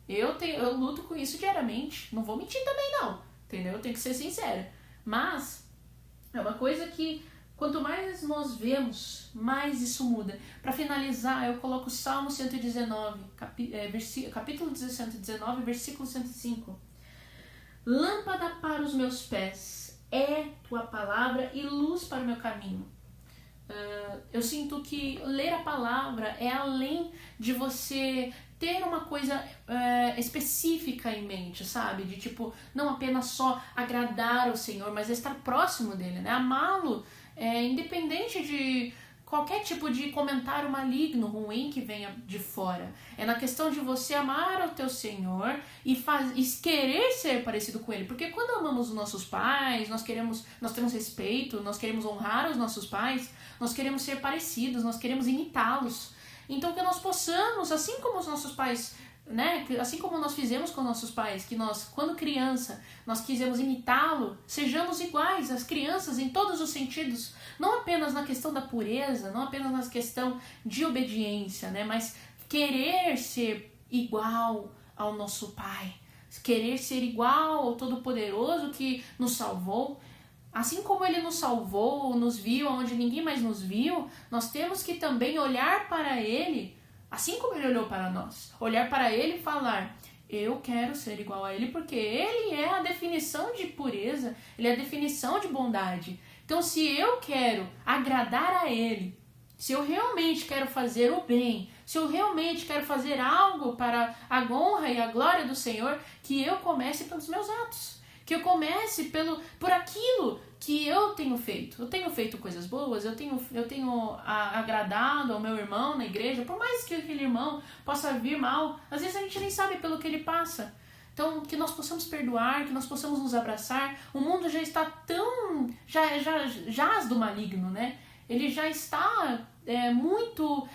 Eu luto com isso diariamente. Não vou mentir também não, entendeu? Eu tenho que ser sincera. Mas é uma coisa que quanto mais nós vemos, mais isso muda. Para finalizar, eu coloco Salmo 119, capítulo 119, versículo 105. Lâmpada para os meus pés é tua palavra e luz para o meu caminho. Eu sinto que ler a palavra é além de você ter uma coisa específica em mente, sabe? De tipo, não apenas só agradar o Senhor, mas estar próximo dele, né? Amá-lo, independente de qualquer tipo de comentário maligno, ruim que venha de fora. É na questão de você amar o teu Senhor e querer ser parecido com Ele. Porque quando amamos os nossos pais, nós temos respeito, nós queremos honrar os nossos pais, nós queremos ser parecidos, nós queremos imitá-los. Então que nós possamos, assim como os nossos pais, né, assim como nós fizemos com nossos pais, que nós, quando criança, nós quisemos imitá-lo, sejamos iguais às crianças em todos os sentidos, não apenas na questão da pureza, não apenas na questão de obediência, né, mas querer ser igual ao nosso Pai, querer ser igual ao Todo-Poderoso que nos salvou. Assim como Ele nos salvou, nos viu onde ninguém mais nos viu, nós temos que também olhar para Ele, assim como Ele olhou para nós. Olhar para Ele e falar, eu quero ser igual a Ele, porque Ele é a definição de pureza, Ele é a definição de bondade. Então, se eu quero agradar a Ele, se eu realmente quero fazer o bem, se eu realmente quero fazer algo para a honra e a glória do Senhor, que eu comece pelos meus atos. Que eu comece por aquilo que eu tenho feito. Eu tenho feito coisas boas, eu tenho agradado ao meu irmão na igreja, por mais que aquele irmão possa vir mal, às vezes a gente nem sabe pelo que ele passa. Então, que nós possamos perdoar, que nós possamos nos abraçar. O mundo já está tão... jaz do maligno, né? Ele já está muito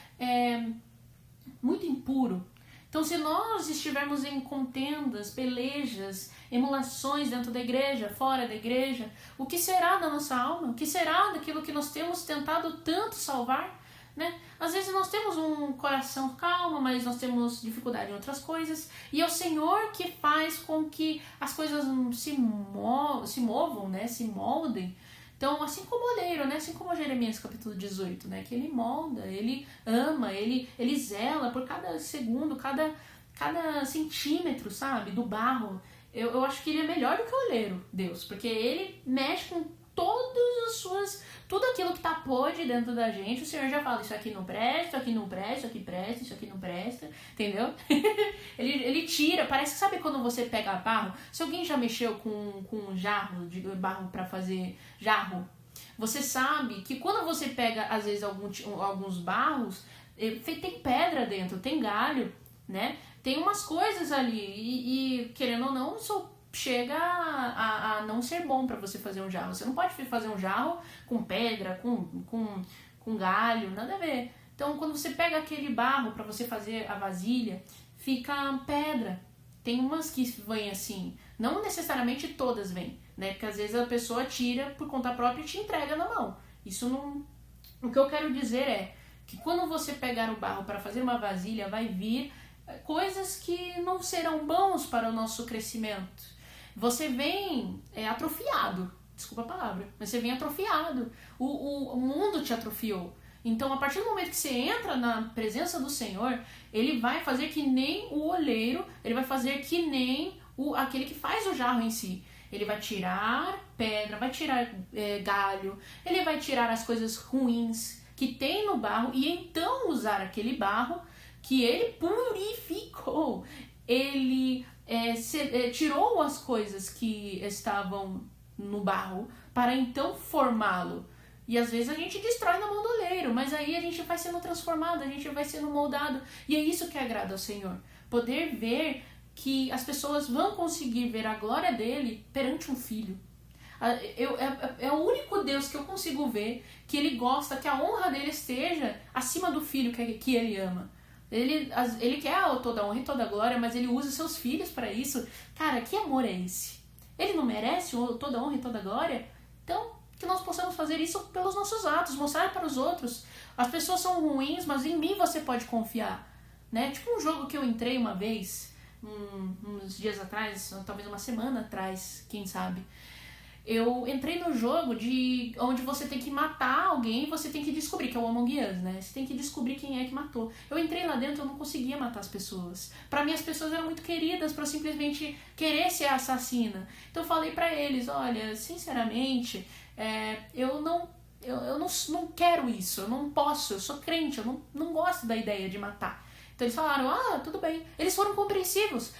impuro. Então, se nós estivermos em contendas, pelejas, emulações dentro da igreja, fora da igreja, o que será da nossa alma? O que será daquilo que nós temos tentado tanto salvar? Né? Às vezes nós temos um coração calmo, mas nós temos dificuldade em outras coisas, e é o Senhor que faz com que as coisas se movam, né? Se moldem. Então, assim como o oleiro, né? Assim como Jeremias capítulo 18, né? Que ele molda, ele ama, ele zela por cada segundo, cada centímetro, sabe? Do barro. Eu acho que ele é melhor do que o oleiro, Deus, porque ele mexe com tudo aquilo que tá podre dentro da gente. O Senhor já fala, isso aqui não presta, isso aqui não presta, isso aqui presta, isso aqui não presta, entendeu? ele tira, parece que sabe quando você pega barro, se alguém já mexeu com um jarro de barro para fazer jarro, você sabe que quando você pega às vezes alguns barros, tem pedra dentro, tem galho, né? Tem umas coisas ali e querendo ou não, chega a não ser bom para você fazer um jarro. Você não pode fazer um jarro com pedra, com galho, nada a ver. Então, quando você pega aquele barro para você fazer a vasilha, fica pedra. Tem umas que vêm assim, não necessariamente todas vêm, né? Porque às vezes a pessoa tira por conta própria e te entrega na mão. Isso não... O que eu quero dizer é que quando você pegar o barro para fazer uma vasilha, vai vir coisas que não serão bons para o nosso crescimento. Você vem atrofiado, desculpa a palavra, mas você vem atrofiado. O mundo te atrofiou. Então, a partir do momento que você entra na presença do Senhor, Ele vai fazer que nem o oleiro, Ele vai fazer que nem aquele que faz o jarro em si. Ele vai tirar pedra, vai tirar galho, Ele vai tirar as coisas ruins que tem no barro e então usar aquele barro que Ele purificou. Ele tirou as coisas que estavam no barro para então formá-lo. E às vezes a gente destrói na mão do oleiro, mas aí a gente vai sendo transformado, a gente vai sendo moldado. E é isso que agrada ao Senhor. Poder ver que as pessoas vão conseguir ver a glória dele perante um filho. É o único Deus que eu consigo ver que ele gosta que a honra dele esteja acima do filho que ele ama. Ele quer toda a honra e toda a glória, mas ele usa seus filhos para isso. Cara, que amor é esse? Ele não merece toda a honra e toda a glória? Então, que nós possamos fazer isso pelos nossos atos, mostrar para os outros. As pessoas são ruins, mas em mim você pode confiar. Né? Tipo um jogo que eu entrei uma vez, uns dias atrás, talvez uma semana atrás, quem sabe. Eu entrei no jogo onde você tem que matar alguém e você tem que descobrir, que é o Among Us, né? Você tem que descobrir quem é que matou. Eu entrei lá dentro, eu não conseguia matar as pessoas. Pra mim, as pessoas eram muito queridas pra eu simplesmente querer ser assassina. Então eu falei pra eles, olha, sinceramente, eu não quero isso, eu não posso, eu sou crente, eu não gosto da ideia de matar. Então eles falaram, tudo bem. Eles foram compreensivos.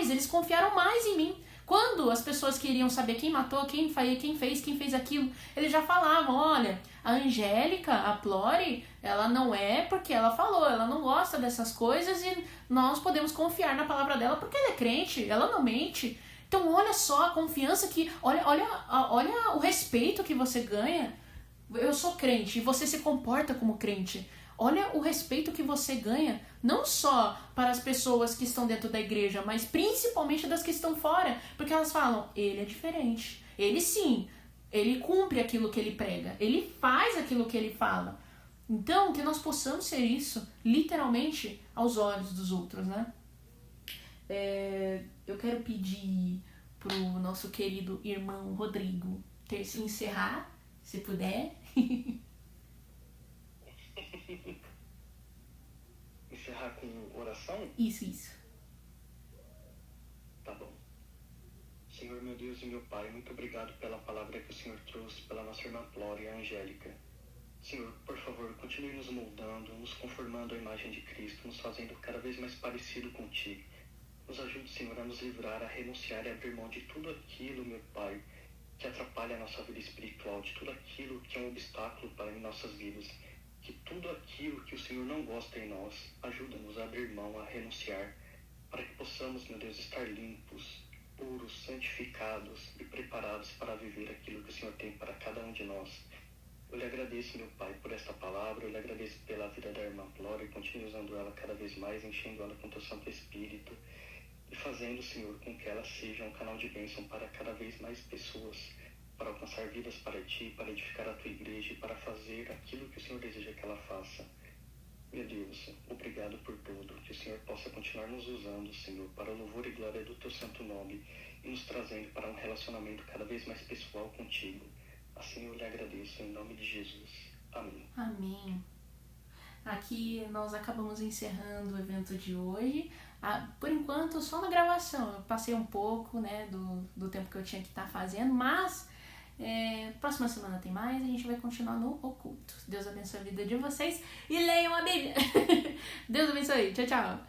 Eles confiaram mais em mim. Quando as pessoas queriam saber quem matou, quem fez aquilo, eles já falavam, olha, a Angélica, a Plori, ela não é porque ela falou, ela não gosta dessas coisas e nós podemos confiar na palavra dela porque ela é crente, ela não mente. Então olha só a confiança que, olha o respeito que você ganha. Eu sou crente e você se comporta como crente. Olha o respeito que você ganha, não só para as pessoas que estão dentro da igreja, mas principalmente das que estão fora, porque elas falam, ele é diferente, ele sim, ele cumpre aquilo que ele prega, ele faz aquilo que ele fala. Então, que nós possamos ser isso, literalmente, aos olhos dos outros, né? Eu quero pedir pro nosso querido irmão Rodrigo se encerrar, se puder. Encerrar com oração? Isso. Tá bom. Senhor, meu Deus e meu Pai, muito obrigado pela palavra que o Senhor trouxe pela nossa irmã Plória e Angélica. Senhor, por favor, continue nos moldando, nos conformando à imagem de Cristo, nos fazendo cada vez mais parecido contigo. Nos ajude, Senhor, a nos livrar, a renunciar e abrir mão de tudo aquilo, meu Pai, que atrapalha a nossa vida espiritual, de tudo aquilo que é um obstáculo para em nossas vidas. Que tudo aquilo que o Senhor não gosta em nós, ajuda-nos a abrir mão, a renunciar, para que possamos, meu Deus, estar limpos, puros, santificados e preparados para viver aquilo que o Senhor tem para cada um de nós. Eu lhe agradeço, meu Pai, por esta palavra, eu lhe agradeço pela vida da irmã Flora e continue usando ela cada vez mais, enchendo ela com teu Santo Espírito e fazendo, Senhor, com que ela seja um canal de bênção para cada vez mais pessoas, para alcançar vidas para Ti, para edificar a Tua igreja e para fazer aquilo que o Senhor deseja que ela faça. Meu Deus, obrigado por tudo. Que o Senhor possa continuar nos usando, Senhor, para o louvor e glória do Teu santo nome e nos trazendo para um relacionamento cada vez mais pessoal contigo. Assim eu lhe agradeço, em nome de Jesus. Amém. Amém. Aqui nós acabamos encerrando o evento de hoje. Por enquanto, só na gravação. Eu passei um pouco, né, do tempo que eu tinha que estar fazendo, mas próxima semana tem mais, a gente vai continuar no oculto. Deus abençoe a vida de vocês e leiam a Bíblia. Deus abençoe. Tchau, tchau.